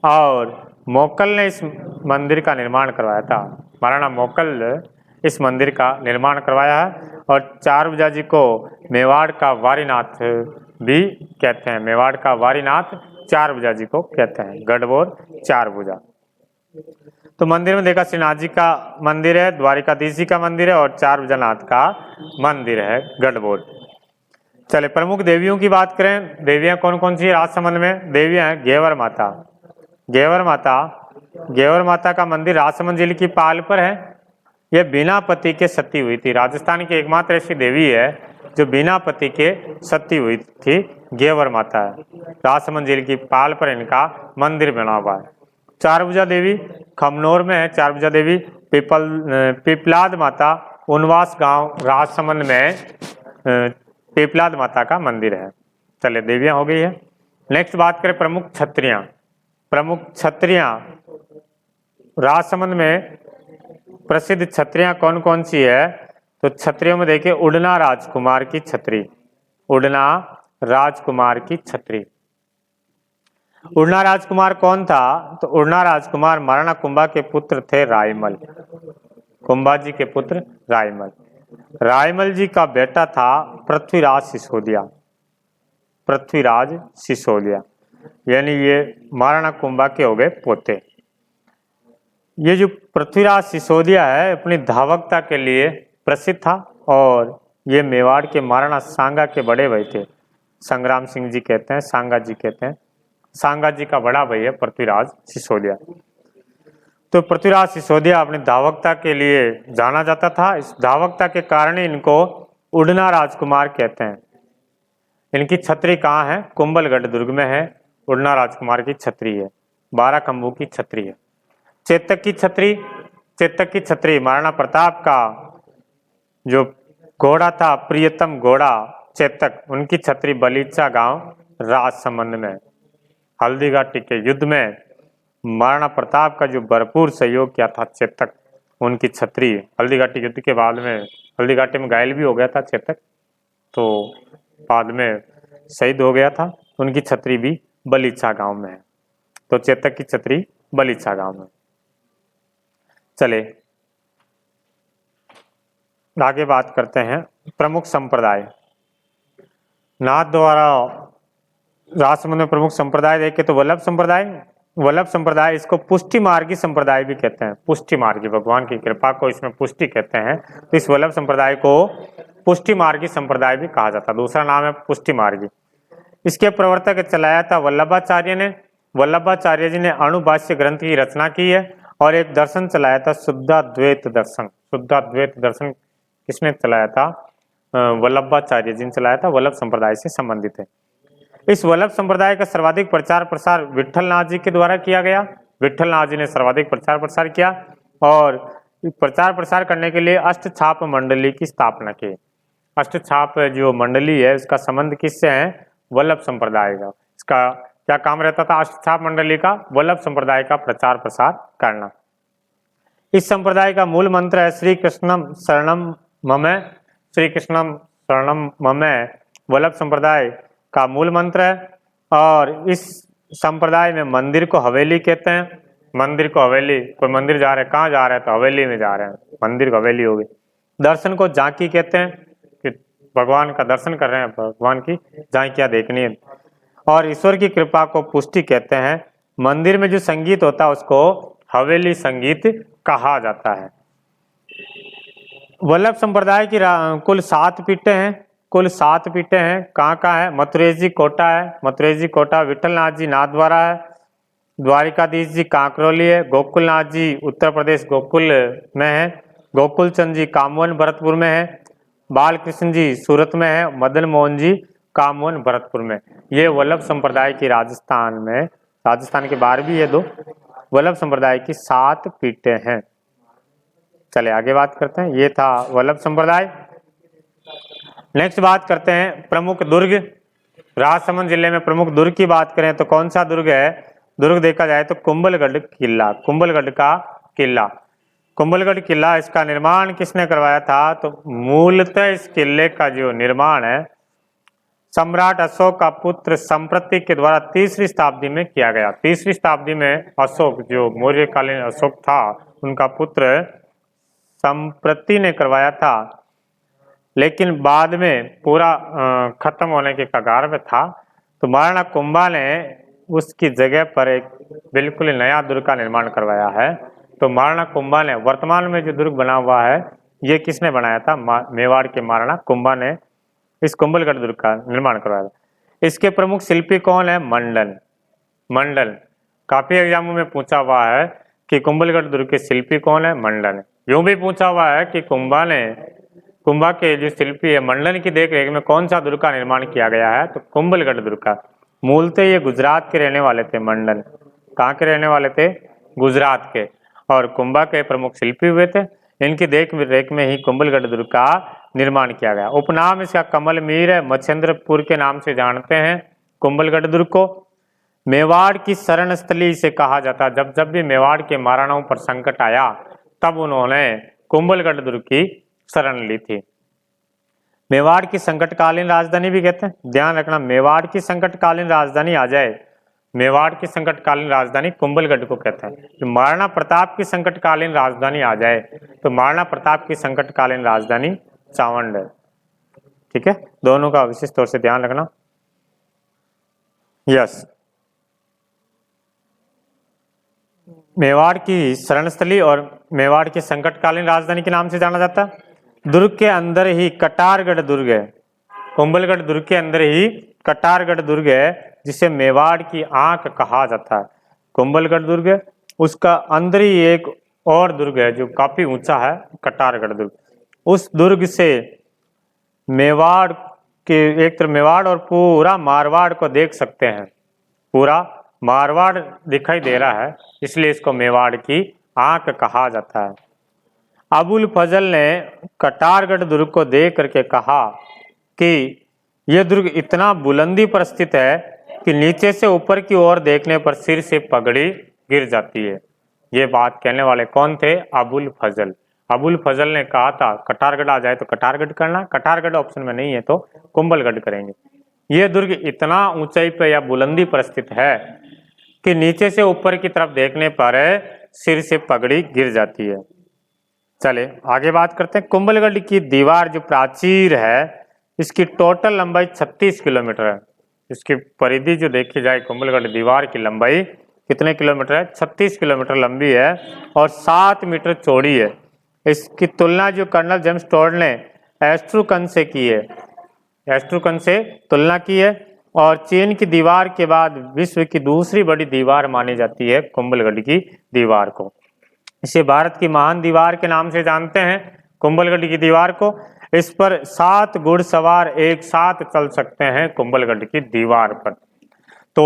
और मोक्कल ने इस मंदिर का निर्माण करवाया था। महाराणा मोक्कल इस मंदिर का निर्माण करवाया है। और चारभुजा जी को मेवाड़ का वारीनाथ भी कहते हैं। मेवाड़ का वारीनाथ चारभुजा जी को कहते हैं। गढ़बोर चारभुजा। तो मंदिर में देखा श्रीनाथ जी का मंदिर है, द्वारिकाधीश जी का मंदिर है और चारभुजा नाथ का मंदिर है गढ़बोर। चले प्रमुख देवियों की बात करें। देवियां कौन कौन सी राजसमंद में? देवियां हैं घेवर माता। घेवर माता का मंदिर राजसमंद जिले की पाल पर है। यह बिना पति के सती हुई थी। राजस्थान की एकमात्र ऐसी देवी है जो बिना पति के सती हुई थी, घेवर माता है। राजसमंद जिले की पाल पर इनका मंदिर बना हुआ है। चारभुजा देवी खमनोर में है। चारभुजा देवी पिपलाद माता उनवास गांव राजसमंद में पिपलाद माता का मंदिर है। चलिए देवियां हो गई है। नेक्स्ट बात करें प्रमुख छत्रियां। प्रमुख छत्रियां राजसमंद में प्रसिद्ध छत्रियां कौन कौन सी है? तो क्षत्रियों में देखिए उड़ना राजकुमार की छत्री, उड़ना राजकुमार की छत्री। उड़ना राजकुमार कौन था? तो उड़ना राजकुमार महाराणा कुंभा के पुत्र थे रायमल, कुंभा जी के पुत्र रायमल। रायमल जी का बेटा था पृथ्वीराज सिसोदिया, पृथ्वीराज सिसोदिया, यानी ये महाराणा कुंभा के हो गए पोते। ये जो पृथ्वीराज सिसोदिया है अपनी धावकता के लिए प्रसिद्ध था और ये मेवाड़ के महाराणा सांगा के बड़े भाई थे। संग्राम सिंह जी कहते हैं, सांगा जी कहते हैं। सांगा जी का बड़ा भाई है पृथ्वीराज सिसोदिया। तो पृथ्वीराज सिसोदिया अपनी धावकता के लिए जाना जाता था। इस धावकता के कारण ही इनको उड़ना राजकुमार कहते हैं। इनकी छत्री कहाँ है? कुंभलगढ़ दुर्ग में है। उड़ना राजकुमार की छत्री है, 12 खंभों की छत्री है। चेतक की छत्री, चेतक की छत्री महाराणा प्रताप का जो घोड़ा था, प्रियतम घोड़ा चेतक, उनकी छत्री बलीचा गांव राजसमंद में। हल्दीघाटी के युद्ध में महाराणा प्रताप का जो भरपूर सहयोग किया था चेतक, उनकी छत्री हल्दीघाटी युद्ध के बाद में, हल्दीघाटी में घायल भी हो गया था चेतक, तो बाद में शहीद हो गया था। उनकी छत्री भी बलीचा गांव में है। तो चेतक की छत्री बलीचा गांव में। चले आगे बात करते हैं प्रमुख संप्रदाय। नाथ द्वारा राजसमंद में प्रमुख संप्रदाय देखे तो वल्लभ संप्रदाय, वल्लभ संप्रदाय इसको पुष्टि मार्गी संप्रदाय भी कहते हैं। पुष्टि मार्गी, भगवान की कृपा को इसमें पुष्टि कहते हैं, तो इस वल्लभ संप्रदाय को पुष्टि मार्गी संप्रदाय भी कहा जाता है। दूसरा नाम है पुष्टि मार्गी। इसके प्रवर्तक चलाया था वल्लभाचार्य ने। वल्लभाचार्य जी ने अणुभाष्य ग्रंथ की रचना की है और एक दर्शन चलाया था शुद्धाद्वैत दर्शन। शुद्धाद्वैत दर्शन किसने चलाया था? वल्लभाचार्य जी ने चलाया था, वल्लभ संप्रदाय से संबंधित है। इस वल्लभ संप्रदाय का सर्वाधिक प्रचार प्रसार विट्ठल नाथ जी के द्वारा किया गया। विट्ठल नाथ जी ने सर्वाधिक प्रचार प्रसार किया और प्रचार प्रसार करने के लिए अष्टछाप मंडली की स्थापना की। अष्टछाप जो मंडली है उसका संबंध किससे है? वल्लभ संप्रदाय का। इसका क्या काम रहता था अष्टछाप मंडली का? वल्लभ संप्रदाय का प्रचार प्रसार करना। इस संप्रदाय का मूल मंत्र है श्री कृष्णम शरणम मम। श्री कृष्णम शरणम मम वल्लभ संप्रदाय का मूल मंत्र है। और इस संप्रदाय में मंदिर को हवेली कहते हैं। मंदिर को हवेली, कोई मंदिर जा रहे हैं, कहाँ जा रहे हैं? तो हवेली में जा रहे हैं, मंदिर को हवेली होगी। दर्शन को झांकी कहते हैं कि भगवान का दर्शन कर रहे हैं, भगवान की झांकियां देखनी है। और ईश्वर की कृपा को पुष्टि कहते हैं। मंदिर में जो संगीत होता है उसको हवेली संगीत कहा जाता है। वल्लभ संप्रदाय की कुल 7 पीठें हैं। कुल 7 पीठें हैं। कहाँ कहाँ है? मथुरेश जी कोटा है, मथुरेश जी कोटा विट्ठल नाथ जी नाथद्वारा है। द्वारिकाधीश जी कांकरोली है। गोकुल नाथ जी उत्तर प्रदेश गोकुल में है। गोकुल चंद जी कामवन भरतपुर में है। बालकृष्ण जी सूरत में है। मदन मोहन जी कामवन भरतपुर में। ये वल्लभ संप्रदाय की राजस्थान में, राजस्थान के बाहर भी ये 2 वल्लभ संप्रदाय की 7 पीठें हैं। चले आगे बात करते हैं। ये था वल्लभ संप्रदाय। नेक्स्ट बात करते हैं प्रमुख दुर्ग। राजसमंद जिले में प्रमुख दुर्ग की बात करें तो कौन सा दुर्ग है? दुर्ग देखा जाए तो कुंभलगढ़ किला, कुंभलगढ़ का किला। कुंभलगढ़ किला, इसका निर्माण किसने करवाया था? तो मूलतः इस किले का जो निर्माण है सम्राट अशोक का पुत्र संप्रति के द्वारा 3वीं शताब्दी में किया गया। 3वीं शताब्दी में अशोक, जो मौर्यकालीन अशोक था, उनका पुत्र संप्रति ने करवाया था, लेकिन बाद में पूरा खत्म होने के कगार में था। तो महाराणा कुंभा ने उसकी जगह पर एक बिल्कुल नया दुर्ग का निर्माण करवाया है। तो महाराणा कुंभा ने, वर्तमान में जो दुर्ग बना हुआ है ये किसने बनाया था? मेवाड़ के महाराणा कुंभा ने इस कुंभलगढ़ दुर्ग का निर्माण करवाया था। इसके प्रमुख शिल्पी कौन है? मंडल। मंडल काफी एग्जामों में पूछा हुआ है कि कुंभलगढ़ दुर्ग के शिल्पी कौन है? मंडल। यूं भी पूछा हुआ है कि कुंभा के जो शिल्पी है मंडल की देखरेख में कौन सा दुर्ग का निर्माण किया गया है? तो कुंभलगढ़ दुर्ग का। मूलतः ये गुजरात के रहने वाले थे मंडल। कहाँ के रहने वाले थे? गुजरात के। और कुंभा के प्रमुख शिल्पी हुए थे। इनकी देख रेख में ही कुंभलगढ़ दुर्ग का निर्माण किया गया। उपनाम इसका कमल मीर है। मच्छेंद्रपुर के नाम से जानते हैं कुंभलगढ़ दुर्ग को। मेवाड़ की शरण स्थली इसे कहा जाता है। जब भी मेवाड़ के महाराणाओं पर संकट आया तब उन्होंने कुंभलगढ़ दुर्ग की शरण ली थी। मेवाड़ की संकटकालीन राजधानी भी कहते हैं, ध्यान रखना, मेवाड़ की संकटकालीन राजधानी आ जाए, मेवाड़ की संकटकालीन राजधानी कुंभलगढ़ को कहते हैं। तो महाराणा प्रताप की संकटकालीन राजधानी आ जाए तो महाराणा प्रताप की संकटकालीन राजधानी चावंड है। ठीक है, दोनों का विशेष तौर से ध्यान रखना। यस, मेवाड़ की शरणस्थली और मेवाड़ की संकटकालीन राजधानी के नाम से जाना जाता है। दुर्ग के अंदर ही कटारगढ़ दुर्ग है, कुंभलगढ़ दुर्ग के अंदर ही कटारगढ़ दुर्ग है जिसे मेवाड़ की आंख कहा जाता है। कुंभलगढ़ दुर्ग है, उसका अंदर ही एक और दुर्ग है जो काफी ऊंचा है, कटारगढ़ दुर्ग। उस दुर्ग से मेवाड़ के एक तरफ मेवाड़ और पूरा मारवाड़ को देख सकते हैं, पूरा मारवाड़ दिखाई दे रहा है, इसलिए इसको मेवाड़ की आंख कहा जाता है। अबुल फजल ने कटारगढ़ दुर्ग को देख करके कहा कि यह दुर्ग इतना बुलंदी पर स्थित है कि नीचे से ऊपर की ओर देखने पर सिर से पगड़ी गिर जाती है। ये बात कहने वाले कौन थे? अबुल फजल। अबुल फजल ने कहा था कटारगढ़ आ जाए तो कटारगढ़ करना, कटारगढ़ ऑप्शन में नहीं है तो कुंभलगढ़ करेंगे। यह दुर्ग इतना ऊंचाई पर या बुलंदी पर स्थित है कि नीचे से ऊपर की तरफ देखने पर सिर से पगड़ी गिर जाती है। चले आगे बात करते हैं। कुंभलगढ़ की दीवार जो प्राचीर है इसकी टोटल लंबाई 36 किलोमीटर है। इसकी परिधि जो देखी जाए कुंभलगढ़ दीवार की लंबाई कितने किलोमीटर है? 36 किलोमीटर लंबी है और 7 मीटर चौड़ी है। इसकी तुलना जो कर्नल जेम्स टोड ने एस्ट्रूकन से की है, एस्ट्रूकन से तुलना की है और चीन की दीवार के बाद विश्व की दूसरी बड़ी दीवार मानी जाती है कुंभलगढ़ की दीवार को। इसे भारत की महान दीवार के नाम से जानते हैं कुंभलगढ़ की दीवार को। इस पर 7 घुड़सवार एक साथ चल सकते हैं कुंभलगढ़ की दीवार पर। तो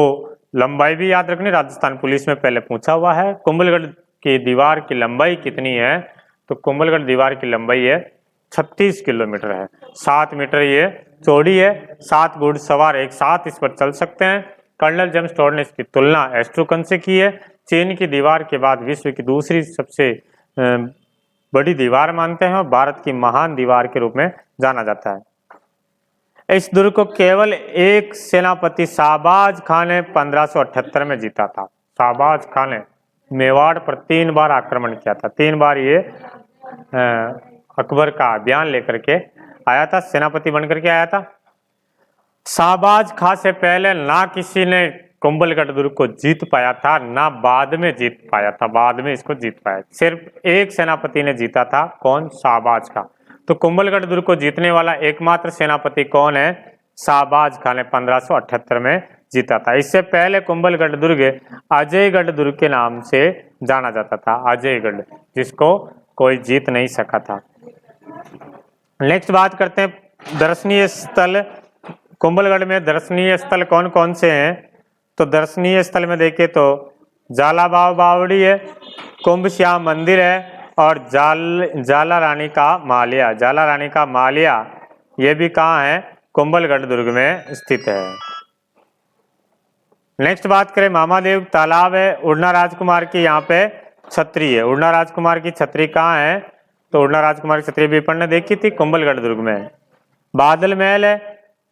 लंबाई भी याद रखनी, राजस्थान पुलिस में पहले पूछा हुआ है कुंभलगढ़ की दीवार की लंबाई कितनी है, तो कुंभलगढ़ दीवार की लंबाई है 36 किलोमीटर है, 7 मीटर ये चौड़ी है, 7 घुड़सवार एक साथ इस पर चल सकते हैं। कर्नल जेम्स टोड ने इसकी तुलना एस्ट्रूकन से की है। चीन की दीवार के बाद विश्व की दूसरी सबसे बड़ी दीवार मानते हैं और भारत की महान दीवार के रूप में जाना जाता है। इस दुर्ग को केवल एक सेनापति शाहबाज खान ने 1578 में जीता था। शाहबाज खान ने मेवाड़ पर 3 बार आक्रमण किया था। 3 बार ये अकबर का अभियान लेकर के आया था, सेनापति बनकर के आया था। शाहबाज खां से पहले ना किसी ने कुंभलगढ़ दुर्ग को जीत पाया था, ना बाद में जीत पाया था, बाद में इसको जीत पाया। सिर्फ एक सेनापति ने जीता था, कौन? शाहबाज खां। तो कुंभलगढ़ दुर्ग को जीतने वाला एकमात्र सेनापति कौन है? शाहबाज खां ने 1578 में जीता था। इससे पहले कुंभलगढ़ दुर्ग अजयगढ़ दुर्ग के नाम से जाना जाता था, अजयगढ़, जिसको कोई जीत नहीं सका था। नेक्स्ट बात करते हैं दर्शनीय स्थल। कुंभलगढ़ में दर्शनीय स्थल कौन कौन से हैं? तो दर्शनीय स्थल में देखें तो झालाबाव बावड़ी है, कुंभ श्याम मंदिर है और जाला रानी का मालिया। जाला रानी का मालिया ये भी कहाँ है? कुंभलगढ़ दुर्ग में स्थित है। नेक्स्ट बात करें मामादेव तालाब है, उड़ना राजकुमार की यहाँ पे छतरी है। उड़ना राजकुमार की छतरी कहाँ है? तो उड़ना राजकुमार की छतरी भी अपन ने देखी थी कुंभलगढ़ दुर्ग में। बादल महल है,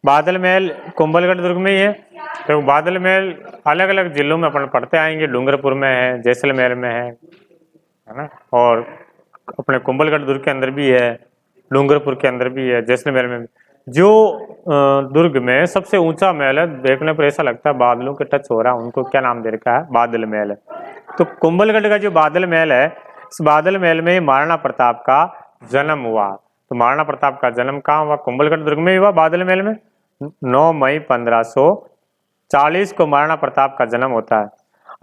बादल महल कुंभलगढ़ दुर्ग में ही है। तो बादल महल अलग अलग जिलों में अपन पढ़ते आएंगे, डूंगरपुर में है, जैसलमेर में है ना, और अपने कुंभलगढ़ दुर्ग के अंदर भी है, डूंगरपुर के अंदर भी है, जैसलमेर में भी। जो दुर्ग में सबसे ऊंचा महल है, देखने पर ऐसा लगता है बादलों के टच हो रहा है, उनको क्या नाम दे रखा है? बादल महल है। तो कुंभलगढ़ का जो बादल महल है, इस बादल महल में महाराणा प्रताप का जन्म हुआ। तो महाराणा प्रताप का जन्म कहाँ हुआ? कुंभलगढ़ दुर्ग में ही हुआ, बादल महल में। 9 मई 1540 को महाराणा प्रताप का जन्म होता है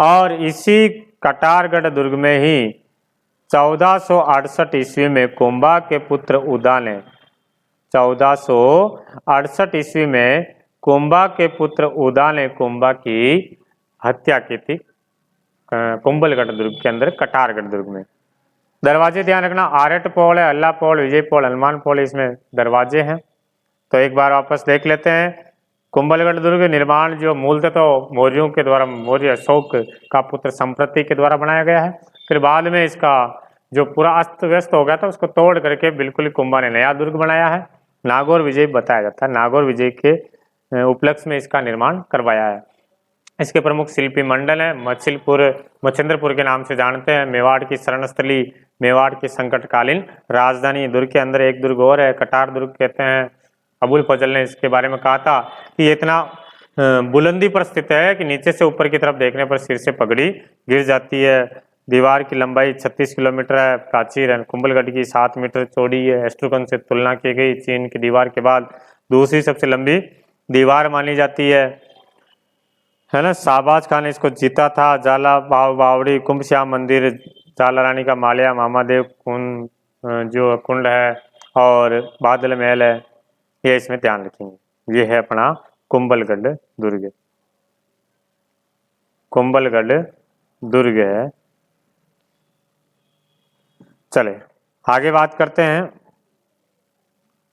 और इसी कटारगढ़ दुर्ग में ही 1468 ईस्वी में कुंभा के पुत्र उदा ने 1468 ईस्वी में कुंभा के पुत्र उदा ने कुंभा की हत्या की थी कुंभलगढ़ दुर्ग के अंदर, कटारगढ़ दुर्ग में। दरवाजे ध्यान रखना, आरट पोल है, अल्लाह पोल, विजय पोल, हनुमान पोल, इसमें दरवाजे हैं। तो एक बार वापस देख लेते हैं। कुंभलगढ़ दुर्ग निर्माण जो मूलतः तो मौर्यों के द्वारा, मौर्य अशोक का पुत्र संप्रति के द्वारा बनाया गया है। फिर बाद में इसका जो पूरा अस्त व्यस्त हो गया था उसको तोड़ करके बिल्कुल ही कुंभा ने नया दुर्ग बनाया है। नागौर विजय बताया जाता है, नागौर विजय के उपलक्ष्य में इसका निर्माण करवाया है। इसके प्रमुख शिल्पी मंडल है मच्छिंद्रपुर के नाम से जानते हैं, मेवाड़ की शरणस्थली, मेवाड़ की संकटकालीन राजधानी। दुर्ग के अंदर एक दुर्ग और है, कटार दुर्ग कहते हैं। अबुल फजल ने इसके बारे में कहा था कि ये इतना बुलंदी पर स्थित है कि नीचे से ऊपर की तरफ देखने पर सिर से पगड़ी गिर जाती है। दीवार की लंबाई 36 किलोमीटर है, प्राचीर है। कुंभलगढ़ की 7 मीटर चौड़ी है। एस्ट्रुकन से तुलना की गई चीन की दीवार के बाद दूसरी सबसे लंबी दीवार मानी जाती है ना। शाहबाज खान ने इसको जीता था। जाला बावड़ी, कुंभ श्याम मंदिर, जाला रानी का माल्या, मामादेव कुंड जो कुंड है और बादल महल है, ये इसमें ध्यान रखेंगे। ये है अपना कुंभलगढ़ दुर्ग, कुंभलगढ़ दुर्ग है। चले आगे बात करते हैं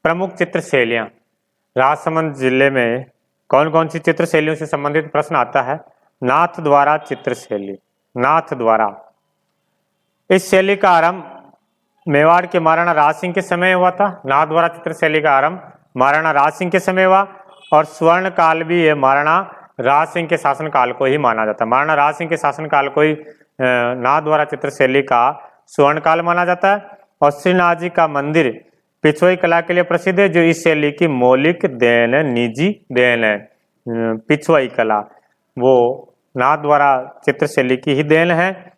प्रमुख चित्र शैलियां। राजसमंद जिले में कौन कौन सी चित्र शैलियों से संबंधित प्रश्न आता है? नाथ द्वारा चित्र शैली, नाथ द्वारा। इस शैली का आरंभ मेवाड़ के महाराणा राज सिंह के समय हुआ था। नाथ द्वारा चित्र शैली का आरंभ महाराणा राज सिंह के समय हुआ और स्वर्ण काल भी है महाराणा राज सिंह के शासन काल को ही माना जाता है। महाराणा राज सिंह के शासन काल को ही नाथ द्वारा चित्र शैली का स्वर्ण काल माना जाता है। और श्रीनाथ जी का मंदिर पिछोई कला के लिए प्रसिद्ध है, जो इस शैली की मौलिक देन है, निजी देन है। पिछोई कला वो नाथ द्वारा चित्र शैली की ही देन है।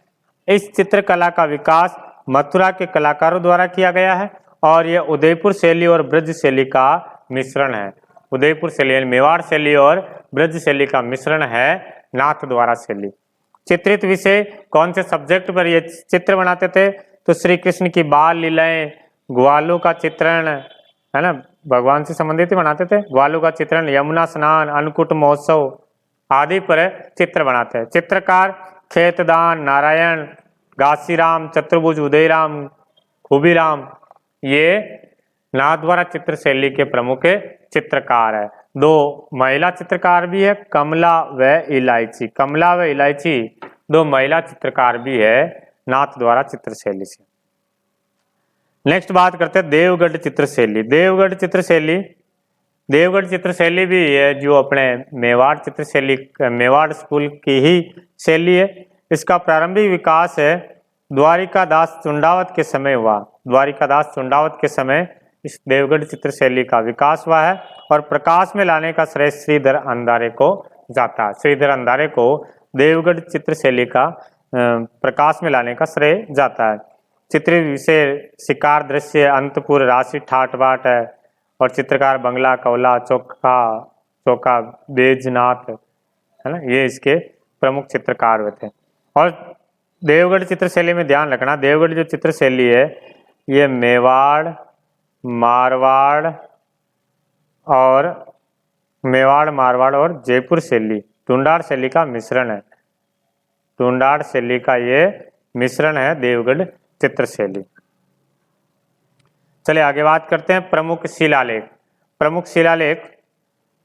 इस चित्रकला का विकास मथुरा के कलाकारों द्वारा किया गया है और यह उदयपुर शैली और ब्रज शैली का मिश्रण है। उदयपुर शैली यानी मेवाड़ शैली और ब्रज शैली का मिश्रण है नाथ द्वारा शैली। चित्रित विषय कौन से सब्जेक्ट पर ये चित्र बनाते थे? तो श्री कृष्ण की बाल लीलाएं, ग्वालों का चित्रण, है ना, भगवान से संबंधित ही बनाते थे। ग्वालों का चित्रण, यमुना स्नान, अन्नकूट महोत्सव आदि पर चित्र बनाते हैं। चित्रकार खेतदान, नारायण, घासीराम, चतुर्भुज, उदयराम, खूबीराम, ये नाथ द्वारा चित्र शैली के प्रमुख चित्रकार है। दो महिला चित्रकार भी है, कमला व इलायची। कमला व इलायची दो महिला चित्रकार भी है नाथ द्वारा चित्र शैली से। नेक्स्ट बात करते हैं देवगढ़ चित्र शैली। देवगढ़ चित्र शैली, देवगढ़ चित्र शैली भी है जो अपने मेवाड़ चित्र शैली, मेवाड़ स्कूल की ही शैली है। इसका प्रारंभिक विकास है द्वारिकादास चुंडावत के समय हुआ। द्वारिकादास चुंडावत के समय इस देवगढ़ चित्र शैली का विकास हुआ है और प्रकाश में लाने का श्रेय श्रीधर अंधारे को जाता है। श्रीधर अंधारे को देवगढ़ चित्र शैली का प्रकाश में लाने का श्रेय जाता है। चित्र विषय शिकार दृश्य, अंतपुर, राशि, ठाट बाट है और चित्रकार बंगला, कौला, चौका, बेजनाथ, है ना, ये इसके प्रमुख चित्रकार हुए थे। और देवगढ़ चित्र शैली में ध्यान रखना, देवगढ़ जो चित्र शैली है ये मेवाड़, मारवाड़ और जयपुर शैली, टुंडार शैली का मिश्रण है। टुंडार शैली का ये मिश्रण है देवगढ़ चित्र शैली। चलिए आगे बात करते हैं प्रमुख शिलालेख। प्रमुख शिलालेख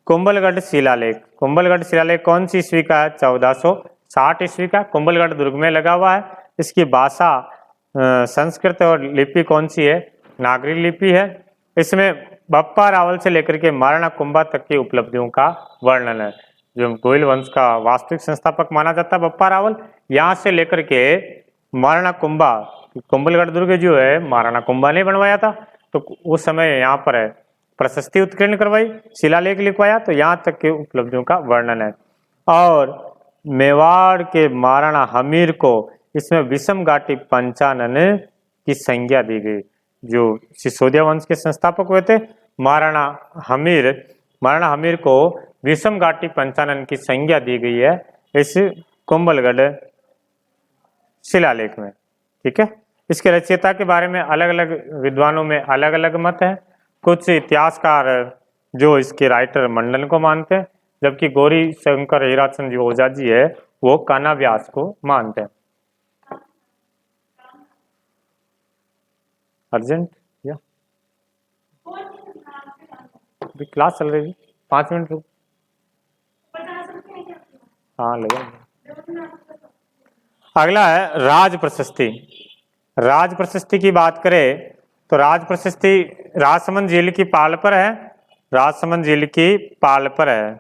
कुंभलगढ़ शिलालेख। कुंभलगढ़ शिलालेख कौन सी ईस्वी का है? 1460 ईस्वी का। कुंभलगढ़ दुर्ग में लगा हुआ है। इसकी भाषा संस्कृत और लिपि कौन सी है? नागरी लिपि है। इसमें बप्पा रावल से लेकर के महाराणा कुंभा तक की उपलब्धियों का वर्णन है। जो गोयल वंश का वास्तविक संस्थापक माना जाता है बप्पा रावल, यहाँ से लेकर के महाराणा कुंभा, कुंभलगढ़ दुर्ग जो है महाराणा कुंभा ने बनवाया था, तो उस समय यहाँ पर है प्रशस्ति उत्कीर्ण करवाई, शिलालेख लिखवाया, तो यहाँ तक के उपलब्धियों का वर्णन है। और मेवाड़ के महाराणा हमीर को इसमें विषम घाटी पंचानन की संज्ञा दी गई। जो सिसोदिया वंश के संस्थापक हुए थे महाराणा हमीर को विषम घाटी पंचानन की संज्ञा दी गई है इस कुंभलगढ़ शिलालेख में। ठीक है, इसके रचयिता के बारे में अलग अलग विद्वानों में अलग अलग मत है। कुछ इतिहासकार जो इसके राइटर मंडन को मानते हैं, जबकि गौरी शंकर हीराचंद जो ओझा जी है वो कान्हा व्यास को मानते हैं। अर्जेंट या क्लास चल रही है, 5 मिनट रुक। हाँ लगा। अगला है राज प्रशस्ति। राज प्रशस्ति की बात करें तो राज प्रशस्ति राजसमंद झील की पाल पर है, राजसमंद झील की पाल पर है।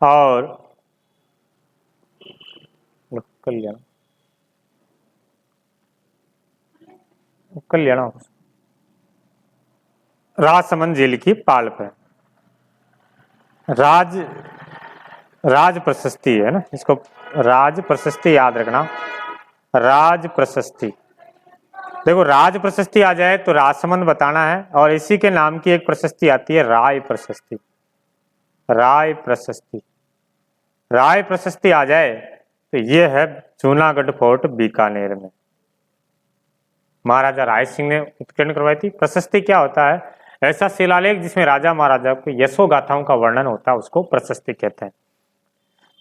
और कल्याण राजसमंद झील की पाल पर राज प्रशस्ति है ना, इसको राज प्रशस्ति याद रखना। राज प्रशस्ति, देखो राज प्रशस्ति आ जाए तो राजसमंद बताना है, और इसी के नाम की एक प्रशस्ति आती है राय प्रशस्ति। राय प्रशस्ति, राय प्रशस्ति आ जाए तो ये है जूनागढ़ फोर्ट बीकानेर में, महाराजा राय सिंह ने उत्कीर्ण करवाई थी। प्रशस्ति क्या होता है? ऐसा शिलालेख जिसमें राजा महाराजा की यशोगाथाओं का वर्णन होता है उसको प्रशस्ति कहते हैं।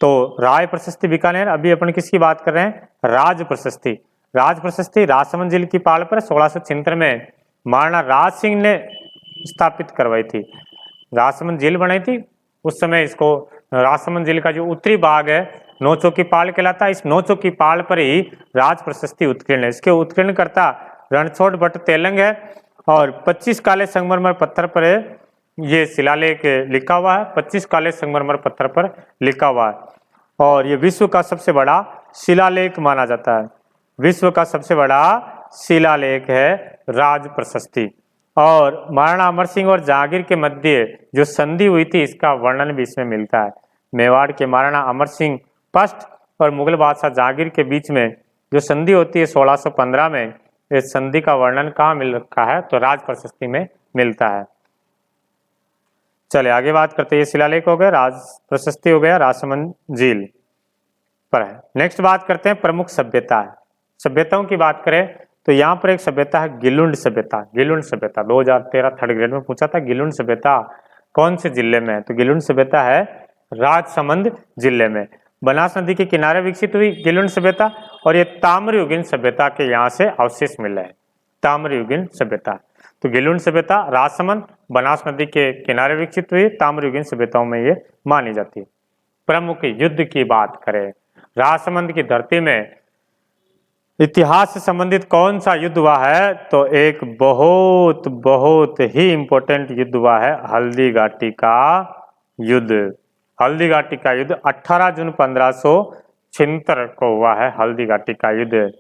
तो राय प्रशस्ति बीकानेर। अभी अपन किसकी बात कर रहे हैं? राज प्रशस्ति। राज प्रशस्ति राजसमंद झील की पाल पर 1676 में महाराणा राज सिंह ने स्थापित करवाई थी। राजसमंद झील बनाई थी उस समय। इसको राजसमंद झील का जो उत्तरी भाग है नौचो की पाल कहलाता है। इस नौचो की पाल पर ही राज प्रशस्ति उत्कीर्ण है। इसके उत्कीर्णकर्ता रणछोड़ भट्ट तेलंग है, और 25 काले संगमरमर पत्थर पर ये शिलालेख लिखा हुआ है। 25 काले संगमरमर पत्थर पर लिखा हुआ है, और ये विश्व का सबसे बड़ा शिलालेख माना जाता है। विश्व का सबसे बड़ा शिलालेख है राज प्रशस्ति। और महाराणा अमर सिंह और जहांगीर के मध्य जो संधि हुई थी इसका वर्णन भी इसमें मिलता है। मेवाड़ के महाराणा अमर सिंह फर्स्ट और मुगल बादशाह जहांगीर के बीच में जो संधि होती है 1615 में, इस संधि का वर्णन कहाँ मिल रखा है? तो राज प्रशस्ति में मिलता है। चले आगे बात करते हैं। ये शिलालेख हो गया, राज प्रशस्ति हो गया, राजसमंद झील पर है। नेक्स्ट बात करते हैं प्रमुख सभ्यता है। सभ्यताओं की बात करें तो यहाँ पर एक सभ्यता है गिलुंड सभ्यता। गिलुंड सभ्यता 2013 थर्ड ग्रेड में पूछा था। गिलुंड सभ्यता कौन से जिले में है? तो गिलुंड सभ्यता है राजसमंद जिले में। बनास नदी के किनारे विकसित हुई गिलुंड सभ्यता, और ये ताम्रयुगीन सभ्यता के यहाँ से अवशेष मिले हैं। ताम्रयुगीन सभ्यता, तो गिलुंड सभ्यता राजसमंद बनास नदी के किनारे विकसित हुई, ताम्रयुगीन सभ्यताओं में ये मानी जाती है। प्रमुख युद्ध की बात करें, राजसमंद की धरती में इतिहास से संबंधित कौन सा युद्ध हुआ है? तो एक बहुत ही इंपॉर्टेंट युद्ध हुआ है हल्दी घाटी का युद्ध। हल्दी घाटी का युद्ध 18 जून 1576 को हुआ है। हल्दी घाटी का युद्ध,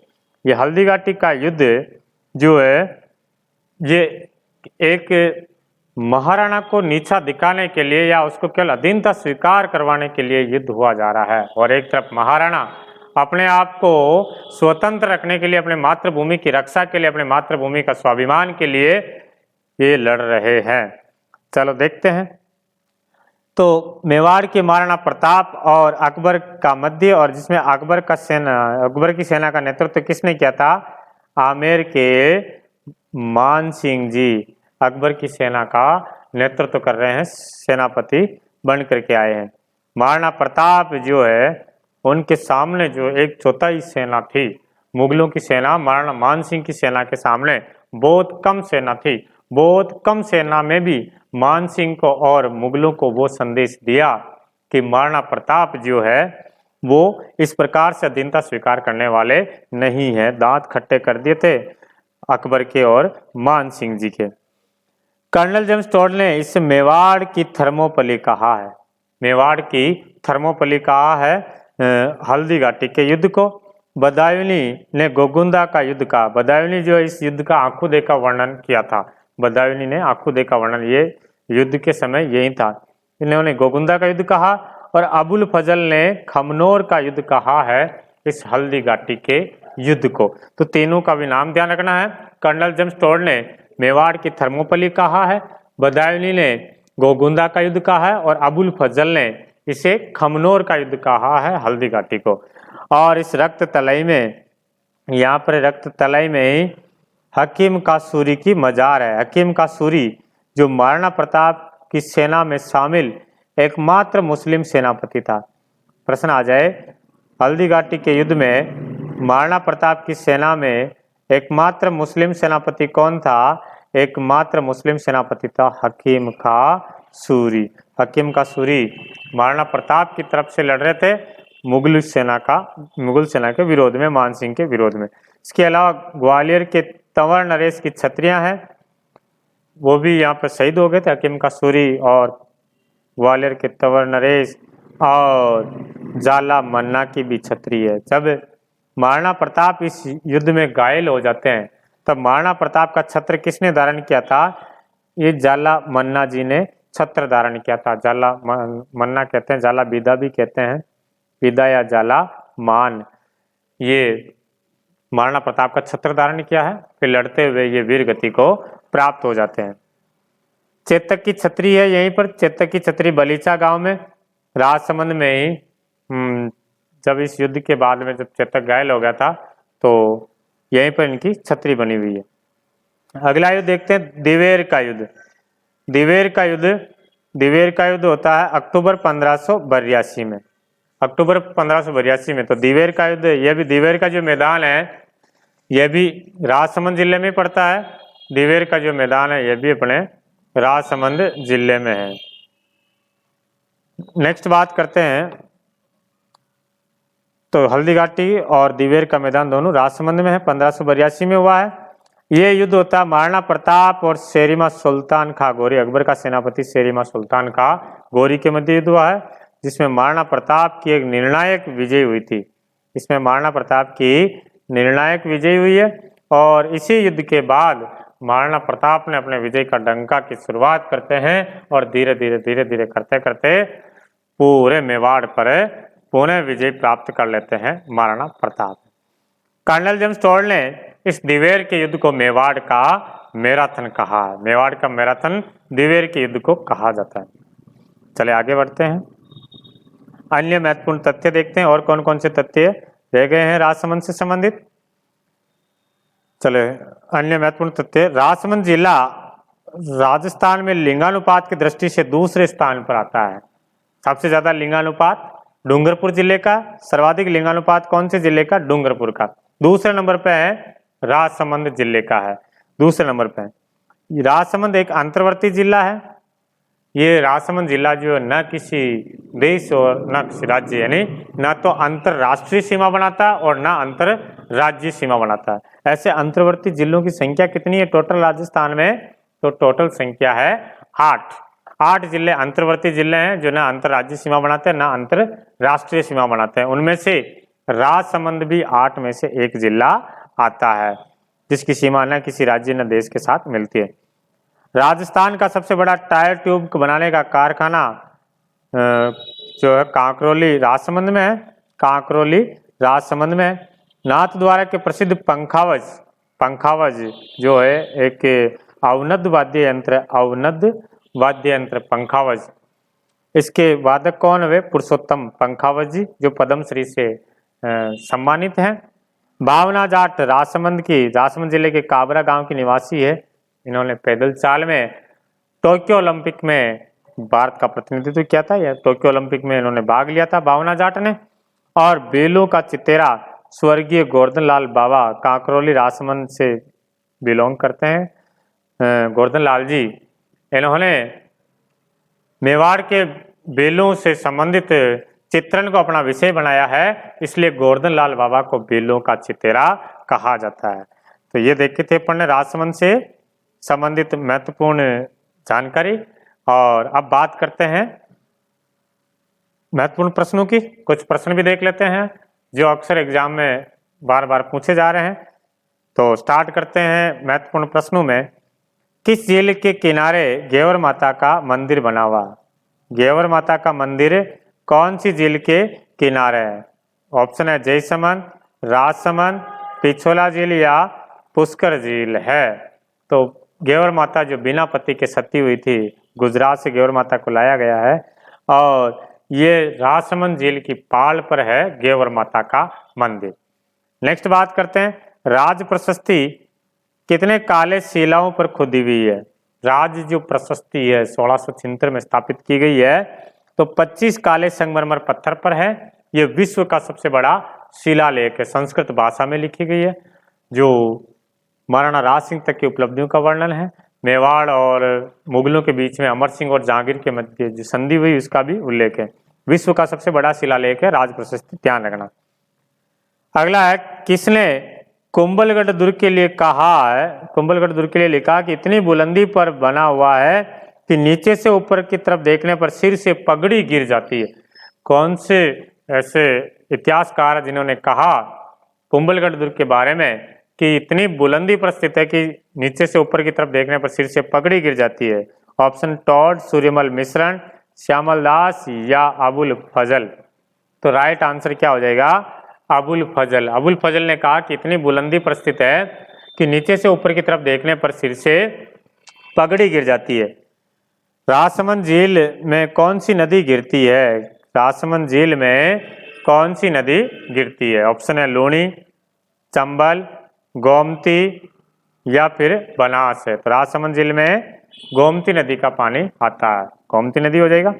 ये हल्दी घाटी का युद्ध जो है ये एक महाराणा को नीचा दिखाने के लिए या उसको केवल अधीनता स्वीकार करवाने के लिए युद्ध हुआ जा रहा है, और एक तरफ महाराणा अपने आप को स्वतंत्र रखने के लिए, अपने मातृभूमि की रक्षा के लिए, अपने मातृभूमि का स्वाभिमान के लिए ये लड़ रहे हैं। चलो देखते हैं। तो मेवाड़ के महाराणा प्रताप और अकबर का मध्य, और जिसमें अकबर की सेना का नेतृत्व किसने किया था? आमेर के मान सिंह जी अकबर की सेना का नेतृत्व कर रहे हैं, सेनापति बन करके आए हैं। महाराणा प्रताप जो है उनके सामने जो एक चौथाई सेना थी मुगलों की सेना, महाराणा मान सिंह की सेना के सामने बहुत कम सेना थी। बहुत कम सेना में भी मान सिंह को और मुगलों को वो संदेश दिया कि महाराणा प्रताप जो है वो इस प्रकार से अधीनता स्वीकार करने वाले नहीं है। दांत खट्टे कर दिए थे अकबर के और मान सिंह जी के। कर्नल जेम्स टोड ने इसे मेवाड़ की थर्मोपली कहा है। मेवाड़ की थर्मोपली कहा है हल्दी घाटी के युद्ध को। बदायूनी ने गोगुंदा का युद्ध कहा। बदायूनी जो इस युद्ध का आंखों देखा वर्णन किया था। बदायूनी ने आंखों देखा वर्णन, ये युद्ध के समय यही था। इन्होंने गोगुंदा का युद्ध कहा, और अबुल फजल ने खमनोर का युद्ध कहा है इस हल्दी घाटी के युद्ध को। तो तीनों का भी नाम ध्यान रखना है। कर्नल जेम्स टोड ने मेवाड़ की थर्मोपली कहा है, बदायूनी ने गोगुंदा का युद्ध कहा है, और अबुल फजल ने इसे खमनोर का युद्ध कहा है हल्दी घाटी को। और इस रक्त तलाई में, यहाँ पर रक्त तलाई में ही हकीम का सूरी की मजार है। हकीम का सूरी जो महाराणा प्रताप की सेना में शामिल एकमात्र मुस्लिम सेनापति था। प्रश्न आ जाए, हल्दी घाटी के युद्ध में महाराणा प्रताप की सेना में एकमात्र मुस्लिम सेनापति कौन था? एकमात्र मुस्लिम सेनापति था हकीम का सूरी। हकीम का सूरी महाराणा प्रताप की तरफ से लड़ रहे थे, मुगल सेना के विरोध में, मानसिंह के विरोध में। इसके अलावा ग्वालियर के तंवर नरेश की छत्रियां हैं, वो भी यहाँ पर शहीद हो गए थे, हकीम का सूरी और ग्वालियर के तंवर नरेश और जाला मन्ना की भी छतरी है। जब महाराणा प्रताप इस युद्ध में घायल हो जाते हैं तब महाराणा प्रताप का छत्र किसने धारण किया था? ये जाला मन्ना जी ने छत्र धारण किया था। जाला मन्ना कहते हैं, जाला बीदा भी कहते हैं, बीदा या जाला मान, ये महाराणा प्रताप का छत्र धारण किया है। फिर लड़ते हुए ये वीर गति को प्राप्त हो जाते हैं। चेतक की छतरी है यहीं पर, चेतक की छतरी बलीचा गांव में, राजसमंद में ही। जब इस युद्ध के बाद में जब चेतक घायल हो गया था तो यहीं पर इनकी छतरी बनी हुई है। अगला युद्ध देखते हैं, दिवेर का युद्ध। दिवेर का युद्ध होता है अक्टूबर 1582 में। अक्टूबर 1582 में। तो दिवेर का युद्ध, यह भी दिवेर का जो मैदान है यह भी राजसमंद जिले में पड़ता है। दिवेर का जो मैदान है यह भी अपने राजसमंद जिले में है। नेक्स्ट बात करते हैं, तो हल्दीघाटी और दिवेर का मैदान दोनों राजसमंद में है, 1582 में हुआ है। ये युद्ध होता है महाराणा प्रताप और शेरिमा सुल्तान खां गोरी, अकबर का सेनापति शेरिमा सुल्तान खां गोरी के मध्य युद्ध हुआ है, जिसमें महाराणा प्रताप की एक निर्णायक विजय हुई थी। इसमें महाराणा प्रताप की निर्णायक विजय हुई है और इसी युद्ध के बाद महाराणा प्रताप ने अपने विजय का डंका की शुरुआत करते हैं और धीरे धीरे करते करते पूरे मेवाड़ पर पुनः विजय प्राप्त कर लेते हैं Maharana Pratap. Colonel James Tod ने इस दिवेर के युद्ध को मेवाड़ का मैराथन कहा है। मेवाड़ का मैराथन दिवेर के युद्ध को कहा जाता है। चले आगे बढ़ते हैं, अन्य महत्वपूर्ण तथ्य देखते हैं और कौन कौन से तथ्य रह गए हैं राजसमंद से संबंधित। चले अन्य महत्वपूर्ण तथ्य, राजसमंद जिला राजस्थान में लिंगानुपात की दृष्टि से दूसरे स्थान पर आता है। सबसे ज्यादा लिंगानुपात डूंगरपुर जिले का, सर्वाधिक लिंगानुपात कौन से जिले का? डूंगरपुर का। दूसरे नंबर पे है राजसमंद जिले का है, दूसरे नंबर पे है। राजसमंद एक अंतर्वर्ती जिला है। ये राजसमंद जिला जो है न किसी देश और न किसी राज्य, यानी न तो अंतरराष्ट्रीय सीमा बनाता है और न अंतरराज्यीय सीमा बनाता है। ऐसे अंतर्वर्ती जिलों की संख्या कितनी है टोटल राजस्थान में? तो टोटल संख्या है 8 जिले अंतर्वर्ती जिले हैं जो ना अंतरराज्यीय सीमा बनाते हैं ना अंतरराष्ट्रीय सीमा बनाते हैं। उनमें से राजसमंद भी 8 में से एक जिला आता है जिसकी सीमा न किसी राज्य न देश के साथ मिलती है। राजस्थान का सबसे बड़ा टायर ट्यूब बनाने का कारखाना जो है कांकरोली राजसमंद में है, कांकरोली राजसमंद में है। नाथद्वारा के प्रसिद्ध पंखावज जो है एक अवनद वाद्य यंत्र पंखावज, इसके वादक कौन है? पुरुषोत्तम पंखावज जी जो पद्मश्री से सम्मानित हैं। भावना जाट राजसमंद जिले के काबरा गांव की निवासी है। इन्होंने पैदल चाल में टोक्यो ओलंपिक में भारत का प्रतिनिधित्व किया था, या टोक्यो ओलंपिक में इन्होंने भाग लिया था भावना जाट ने। और बेलों का चितेरा स्वर्गीय गोवर्धन लाल बाबा कांकरोली राजसमंद से बिलोंग करते हैं। गोवर्धन लाल जी इन्होंने मेवाड़ के बेलों से संबंधित चित्रण को अपना विषय बनाया है, इसलिए गोवर्धन लाल बाबा को बेलों का चितेरा कहा जाता है। तो ये देखे थे अपन ने राजसमंद से संबंधित महत्वपूर्ण जानकारी। और अब बात करते हैं महत्वपूर्ण प्रश्नों की। कुछ प्रश्न भी देख लेते हैं जो अक्सर एग्जाम में बार बार पूछे जा रहे हैं। तो स्टार्ट करते हैं महत्वपूर्ण प्रश्नों में। किस झील के किनारे घेवर माता का मंदिर बना हुआ? घेवर माता का मंदिर कौन सी झील के किनारे है? ऑप्शन है जयसमंद, राजसमंद, पिछोला झील या पुष्कर झील है। तो घेवर माता जो बिना पति के सती हुई थी, गुजरात से घेवर माता को लाया गया है और ये राजसमंद झील की पाल पर है घेवर माता का मंदिर। नेक्स्ट बात करते हैं, राज प्रशस्ति कितने काले शिलाओं पर खुदी हुई है? राज जो प्रशस्ति है 1676 में स्थापित की गई है, तो 25 काले संगमरमर पत्थर पर है। ये विश्व का सबसे बड़ा शिलालेख है, संस्कृत भाषा में लिखी गई है, जो महाराणा राज सिंह तक की उपलब्धियों का वर्णन है। मेवाड़ और मुगलों के बीच में अमर सिंह और जहांगीर के मध्य जो संधि हुई उसका भी उल्लेख है। विश्व का सबसे बड़ा शिलालेख है, राज प्रशस्ति, ध्यान रखना। अगला है, किसने कुंभलगढ़ दुर्ग के लिए कहा है, कुंभलगढ़ दुर्ग के लिए लिखा कि इतनी बुलंदी पर बना हुआ है कि नीचे से ऊपर की तरफ देखने पर सिर से पगड़ी गिर जाती है। कौन से ऐसे इतिहासकार हैं जिन्होंने कहा कुंभलगढ़ दुर्ग के बारे में कि इतनी बुलंदी पर स्थित है कि नीचे से ऊपर की तरफ देखने पर सिर से पगड़ी गिर जाती है? ऑप्शन टॉड, सूर्यमल मिश्रण, श्यामल दास या अबुल फजल। तो राइट आंसर क्या हो जाएगा? अबुल फजल। अबुल फजल ने कहा कि इतनी बुलंदी पर स्थित है कि नीचे से ऊपर की तरफ देखने पर सिर से पगड़ी गिर जाती है। राजसमंद झील में कौन सी नदी गिरती है? राजसमंद झील में कौन सी नदी गिरती है? ऑप्शन है लूणी, चंबल, गोमती या फिर बनास है। तो राजसमंद झील में गोमती नदी का पानी आता है, गोमती नदी हो जाएगा।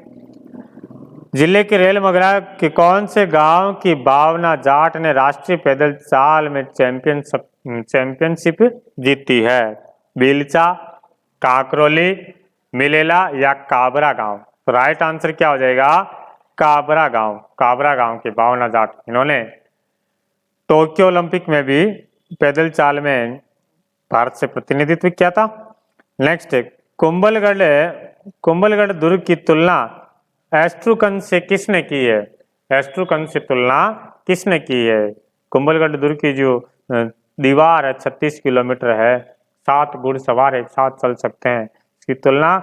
जिले के रेल मगरा के कौन से गांव की भावना जाट ने राष्ट्रीय पैदल चाल में चैंपियनशिप जीती है? बिलचा, काकरोली, मिलेला या काबरा गांव। तो राइट आंसर क्या हो जाएगा? काबरा गांव। काबरा गांव के भावना जाट, इन्होंने टोक्यो ओलंपिक में भी पैदल चाल में भारत से प्रतिनिधित्व किया था। नेक्स्ट, कुंभलगढ़ दुर्ग की तुलना एस्ट्रूकन से किसने की है? एस्ट्रूकन से तुलना किसने की है? कुंभलगढ़ दुर्ग की जो दीवार है 36 किलोमीटर है, 7 घुड़सवार एक साथ चल सकते हैं, इसकी तुलना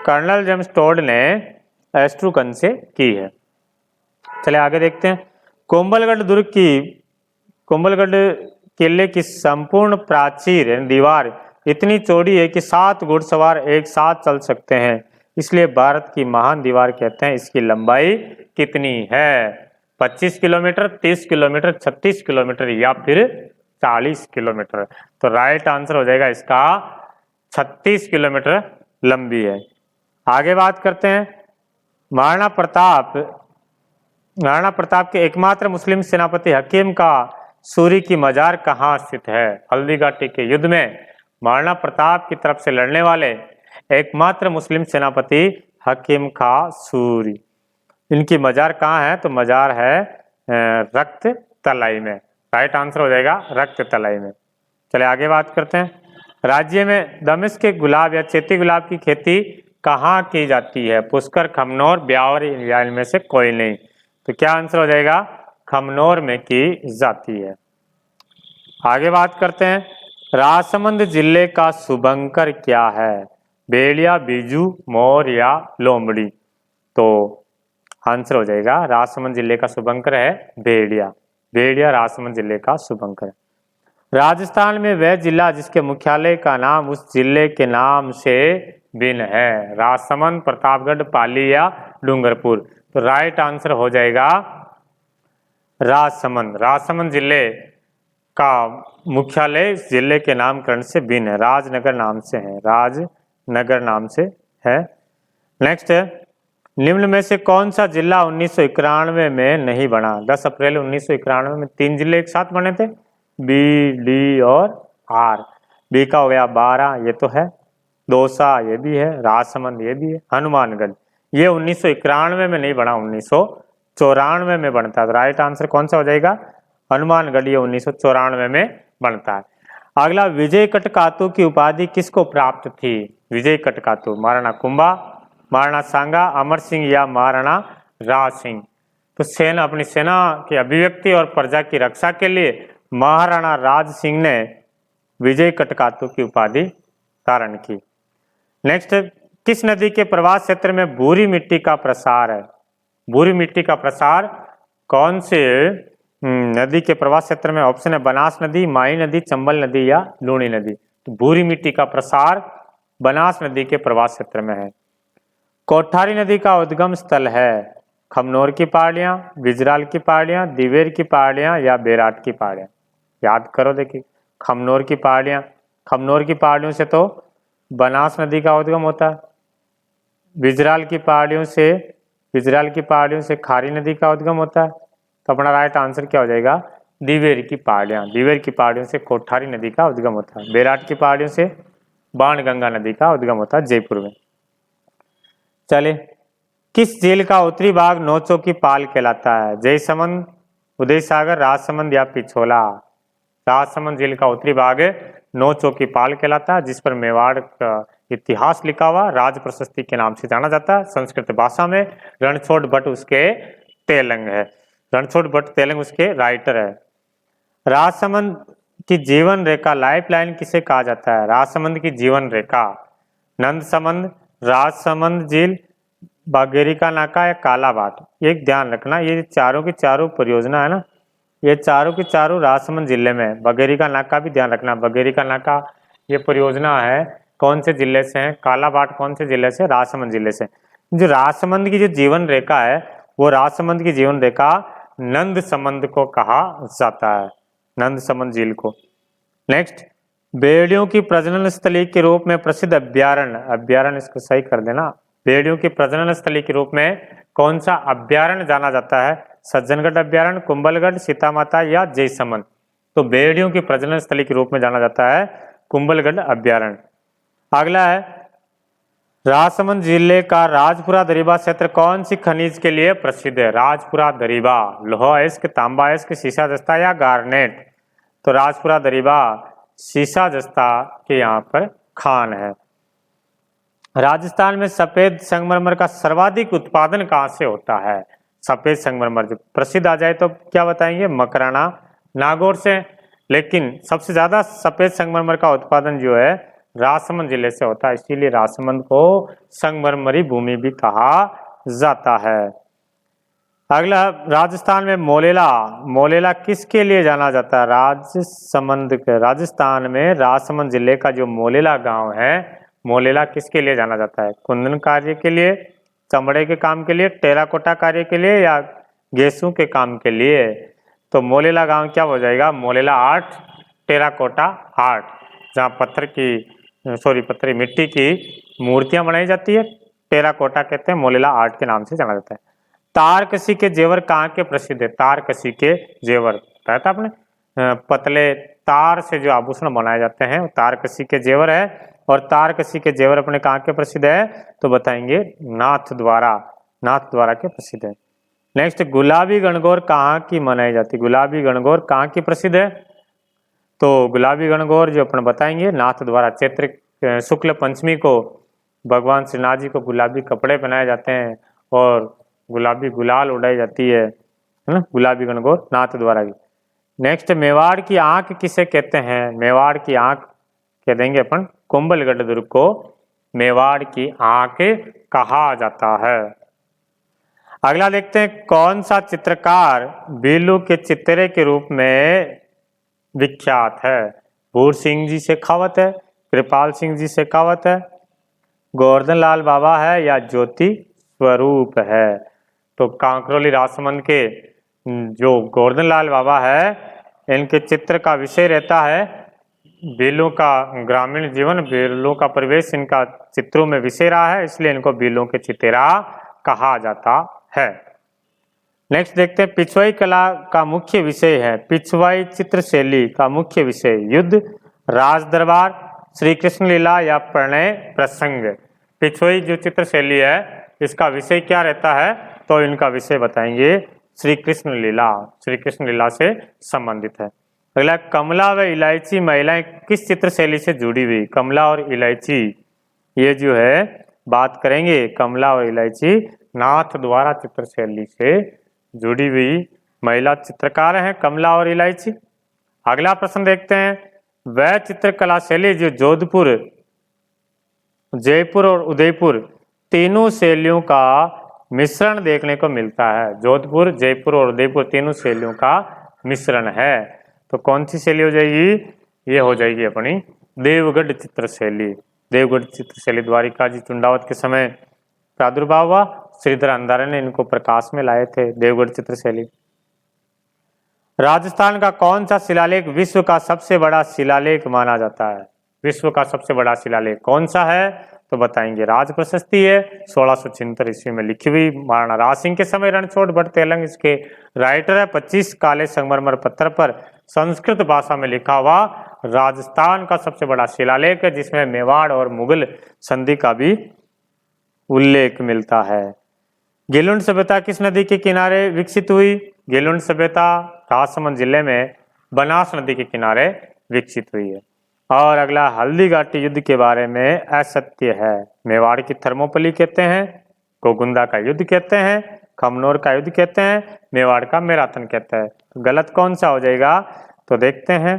कर्नल जेम्स टोड ने एस्ट्रूकन से की है। चलिए आगे देखते हैं। कुंभलगढ़ किले की संपूर्ण प्राचीर दीवार इतनी चौड़ी है कि 7 घुड़सवार एक साथ चल सकते हैं, इसलिए भारत की महान दीवार कहते हैं। इसकी लंबाई कितनी है? 25 किलोमीटर, 30 किलोमीटर, 36 किलोमीटर या फिर 40 किलोमीटर। तो राइट आंसर हो जाएगा इसका 36 किलोमीटर लंबी है। आगे बात करते हैं। महाराणा प्रताप के एकमात्र मुस्लिम सेनापति हकीम का सूरी की मजार कहाँ स्थित है? हल्दी घाटी के युद्ध में महाराणा प्रताप की तरफ से लड़ने वाले एकमात्र मुस्लिम सेनापति हकीम खा सूरी, इनकी मजार कहाँ है? तो मजार है रक्त तलाई में। राइट आंसर हो जाएगा रक्त तलाई में। चलिए आगे बात करते हैं। राज्य में दमिश्क के गुलाब या चेती गुलाब की खेती कहाँ की जाती है? पुष्कर, खमनोर, ब्यावर या इनमें से कोई नहीं। तो क्या आंसर हो जाएगा? खमनोर में की जाती है। आगे बात करते हैं। राजसमंद जिले का शुभंकर क्या है? भेड़िया, बीजू, मोर या लोमड़ी। तो आंसर हो जाएगा राजसमंद जिले का शुभंकर है भेड़िया। भेड़िया राजसमंद जिले का शुभंकर है। राजस्थान में वह जिला जिसके मुख्यालय का नाम उस जिले के नाम से भिन्न है? राजसमंद, प्रतापगढ़, पाली या डूंगरपुर। तो राइट आंसर हो जाएगा राजसमंद। राजसमंद जिले का मुख्यालय जिले के नामकरण से भिन्न है, राजनगर नाम से है, राजनगर नाम से है। नेक्स्ट है, निम्न में से कौन सा जिला 1991 में नहीं बना? 10 अप्रैल 1991 में 3 जिले एक साथ बने थे, बी, डी और आर। बी का हो गया 12, ये तो है, दौसा ये भी है, राजसमंद ये भी है, हनुमानगढ़ ये 1991 में नहीं बना, 1994 में बनता है। राइट आंसर कौन सा हो जाएगा? हनुमानगढ़ ये 1994 में बनता है। अगला, विजय कटकातु की उपाधि किसको प्राप्त थी? विजय कटकातु महाराणा कुंभा, महाराणा सांगा, अमर सिंह या महाराणा राज सिंह। तो अपनी सेना की अभिव्यक्ति और प्रजा की रक्षा के लिए महाराणा राज सिंह ने विजय कटकातु की उपाधि धारण की। नेक्स्ट, किस नदी के प्रवाह क्षेत्र में भूरी मिट्टी का प्रसार है? भूरी मिट्टी का प्रसार कौन से नदी के प्रवाह क्षेत्र में? ऑप्शन है बनास नदी, माई नदी, चंबल नदी या लूणी नदी। तो भूरी मिट्टी का प्रसार बनास नदी के प्रवाह क्षेत्र में है। कोठारी नदी का उद्गम स्थल है? खमनोर की पहाड़ियां, बिजराल की पहाड़ियां, दिवेर की पहाड़ियां या बेराट की पहाड़ियां। याद करो, देखिए खमनोर की पहाड़ियां, खमनोर की पहाड़ियों से तो बनास नदी का उद्गम होता है। बिजराल की पहाड़ियों से खारी नदी का उद्गम होता है। तो अपना राइट आंसर क्या हो जाएगा? दिवेर की पहाड़ियां। दिवेर की पहाड़ियों से कोठारी नदी का उद्गम होता है। बेराट की पहाड़ियों से बाणगंगा नदी का उद्गम होता है जयपुर में। चलिए किस झील का उत्तरी भाग नौचों की पाल कहलाता है? जयसमंद, उदय सागर, राजसमंद या पिछोला? राजसमंद झील का उत्तरी भाग नौचों की पाल कहलाता है, जिस पर मेवाड़ का इतिहास लिखा हुआ राज प्रशस्ति के नाम से जाना जाता है। संस्कृत भाषा में रणछोड़ भट्ट उसके तेलंग है, रणछोड़ भट्ट तेलंग उसके राइटर है। राजसमंद की जीवन रेखा लाइफलाइन किसे कहा जाता है? राजसमंद की जीवन रेखा नंदसमंद, राजसमंद झील, बागेरी का नाका या कालाबाट? एक ध्यान रखना, ये चारों की चारों परियोजना है ना, ये चारों की चारों राजसमंद जिले में। बगेरी का नाका भी ध्यान रखना, बगेरी का नाका ये परियोजना है कौन से जिले से है? कालाबाट कौन से जिले से? राजसमंद जिले से। जो राजसमंद की जो जीवन रेखा है वो राजसमंद की जीवन रेखा नंदसमंद को कहा जाता है, नंदसमंद झील को। नेक्स्ट, भेड़ियों की प्रजनन स्थली के रूप में प्रसिद्ध अभ्यारण्य, अभ्यारण्य इसको सही कर देना, भेड़ियों की प्रजनन स्थली के रूप में कौन सा अभ्यारण्य जाना जाता है? सज्जनगढ़ अभ्यारण्य, कुंभलगढ़, सीतामाता या जयसमंद? तो भेड़ियों की प्रजनन स्थली के रूप में जाना जाता है कुंभलगढ़ अभ्यारण्य। अगला है, राजसमंद जिले का राजपुरा दरीबा क्षेत्र कौन सी खनिज के लिए प्रसिद्ध है? राजपुरा दरीबा लोहा अयस्क, तांबा अयस्क, सीसा जस्ता या गार्नेट? तो राजपुरा दरीबा सीसा जस्ता के यहाँ पर खान है। राजस्थान में सफेद संगमरमर का सर्वाधिक उत्पादन कहाँ से होता है? सफेद संगमरमर जो प्रसिद्ध आ जाए तो क्या बताएंगे? मकराना, नागौर से, लेकिन सबसे ज्यादा सफेद संगमरमर का उत्पादन जो है राजसमंद जिले से होता है, इसीलिए राजसमंद को संगमरमरी भूमि भी कहा जाता है। अगला, राजस्थान में मोलेला, मोलेला किसके लिए जाना जाता है? राजसमंद के, राजस्थान में राजसमंद जिले का जो मोलेला गांव है, मोलेला किसके लिए जाना जाता है? कुंदन कार्य के लिए, चमड़े के काम के लिए, टेराकोटा कार्य के लिए या गेसों के काम के लिए? तो मोलेला गांव क्या हो जाएगा? मोलेला आर्ट, टेराकोटा आर्ट, जहाँ पत्थर मिट्टी की मूर्तियां बनाई जाती है, टेराकोटा कहते हैं, मोलेला आर्ट के नाम से जाना जाता है। तारकसी के जेवर कहाँ के प्रसिद्ध है? तारकसी के जेवर बताया था आपने, पतले तार से जो आभूषण बनाए जाते हैं तारकसी के जेवर है। और तारकसी के जेवर अपने कहाँ के प्रसिद्ध है? तो बताएंगे नाथद्वारा, नाथद्वारा के प्रसिद्ध है। नेक्स्ट, गुलाबी गणगौर कहाँ की मनाई जाती है? गुलाबी गणगौर कहाँ की प्रसिद्ध है? तो गुलाबी गणगौर जो अपन बताएंगे नाथद्वारा। चैत्र शुक्ल पंचमी को भगवान श्रीनाथ जी को गुलाबी कपड़े पहनाए जाते हैं और गुलाबी गुलाल उड़ाई जाती है ना, गुलाबी गणगौर नाथद्वारा की। नेक्स्ट, मेवाड़ की आंख किसे कहते हैं? मेवाड़ की आंख कह देंगे अपन कुंभलगढ़ दुर्ग को मेवाड़ की आंख कहा जाता है। अगला देखते हैं, कौन सा चित्रकार बीलू के चित्रे के रूप में विख्यात है? भूर सिंह जी शेखावत है, कृपाल सिंह जी शेखावत है, गोवर्धन लाल बाबा है या ज्योति स्वरूप है? तो कांकरोली राजसमंद के जो गोवर्धन लाल बाबा है, इनके चित्र का विषय रहता है बीलों का ग्रामीण जीवन, बीलों का परिवेश इनका चित्रों में विषय रहा है, इसलिए इनको बीलों के चितेरा कहा जाता है। नेक्स्ट देखते हैं, पिछवाई कला का मुख्य विषय है, पिछवाई चित्र शैली का मुख्य विषय युद्ध, राज दरबार, श्री कृष्ण लीला या प्रणय प्रसंग? पिछवाई जो चित्र शैली है इसका विषय क्या रहता है? तो इनका विषय बताएंगे श्री कृष्ण लीला, श्री कृष्ण लीला से संबंधित है। अगला, कमला व इलायची महिलाएं किस चित्र शैली से जुड़ी हुई? कमला और इलायची ये जो है बात करेंगे, कमला और इलायची नाथद्वारा चित्र शैली से जुड़ी हुई महिला चित्रकार हैं कमला और इलायची। अगला प्रश्न देखते हैं, वह चित्रकला शैली जो जोधपुर, जयपुर और उदयपुर तीनों शैलियों का मिश्रण देखने को मिलता है। जोधपुर, जयपुर और उदयपुर तीनों शैलियों का मिश्रण है, तो कौन सी शैली हो जाएगी? ये हो जाएगी अपनी देवगढ़ चित्र शैली। देवगढ़ चित्र शैली द्वारिका जी चुंडावत के समय प्रादुर्भाव हुआ, श्रीधर अंधारे ने इनको प्रकाश में लाए थे, देवगढ़ चित्र शैली। राजस्थान का कौन सा शिलालेख विश्व का सबसे बड़ा शिलालेख माना जाता है? विश्व का सबसे बड़ा शिलालेख कौन सा है? तो बताएंगे राज प्रशस्ति है, 1676 ईस्वी में लिखी हुई, महाराणा राज सिंह के समय रणछोड़ भट्ट तेलंग इसके राइटर है। 25 काले संगमरमर पत्थर पर संस्कृत भाषा में लिखा हुआ राजस्थान का सबसे बड़ा शिलालेख है, जिसमें मेवाड़ और मुगल संधि का भी उल्लेख मिलता है। गेलुंड सभ्यता किस नदी के किनारे विकसित हुई? गेलुंड सभ्यता राजसमंद जिले में बनास नदी के किनारे विकसित हुई है। और अगला, हल्दी घाटी युद्ध के बारे में असत्य है। मेवाड़ की थर्मोपली कहते हैं, गोगुंदा का युद्ध कहते हैं, खमनोर का युद्ध कहते हैं, मेवाड़ का मैराथन कहते हैं। गलत कौन सा हो जाएगा? तो देखते हैं।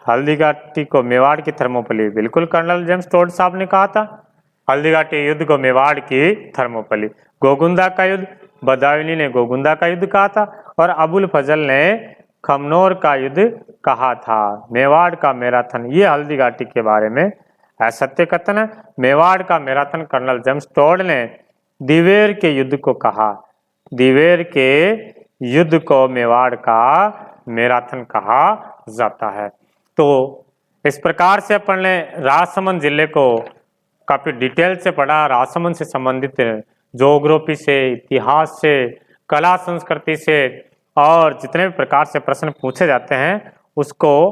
हल्दी घाटी को मेवाड़ की थर्मोपली, बिल्कुल कर्नल जेम्स टोड साहब ने कहा था। हल्दी घाटी युद्ध को मेवाड़ की थर्मोपली। गोगुंदा का युद्ध, बदायूनी ने गोगुंदा का युद्ध कहा था और अबुल फजल ने खमनोर का युद्ध कहा था। मेवाड़ का मैराथन, ये हल्दी घाटी के बारे में असत्य कथन है। मेवाड़ का मैराथन कर्नल जेम्स टोड ने दिवेर के युद्ध को कहा। दिवेर के युद्ध को मेवाड़ का मैराथन कहा जाता है। तो इस प्रकार से अपन ने राजसमंद जिले को काफी डिटेल से पढ़ा। राजसमंद से संबंधित ज्योग्राफी से, इतिहास से, कला संस्कृति से और जितने भी प्रकार से प्रश्न पूछे जाते हैं उसको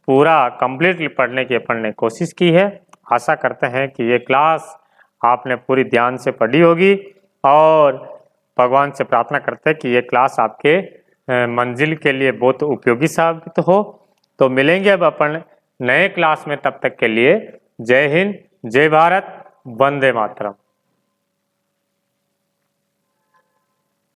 पूरा कंप्लीटली पढ़ने की अपन ने कोशिश की है। आशा करते हैं कि ये क्लास आपने पूरी ध्यान से पढ़ी होगी और भगवान से प्रार्थना करते हैं कि ये क्लास आपके मंजिल के लिए बहुत उपयोगी साबित हो। तो मिलेंगे अब अपन नए क्लास में, तब तक के लिए जय हिंद, जय भारत, वंदे मातरम।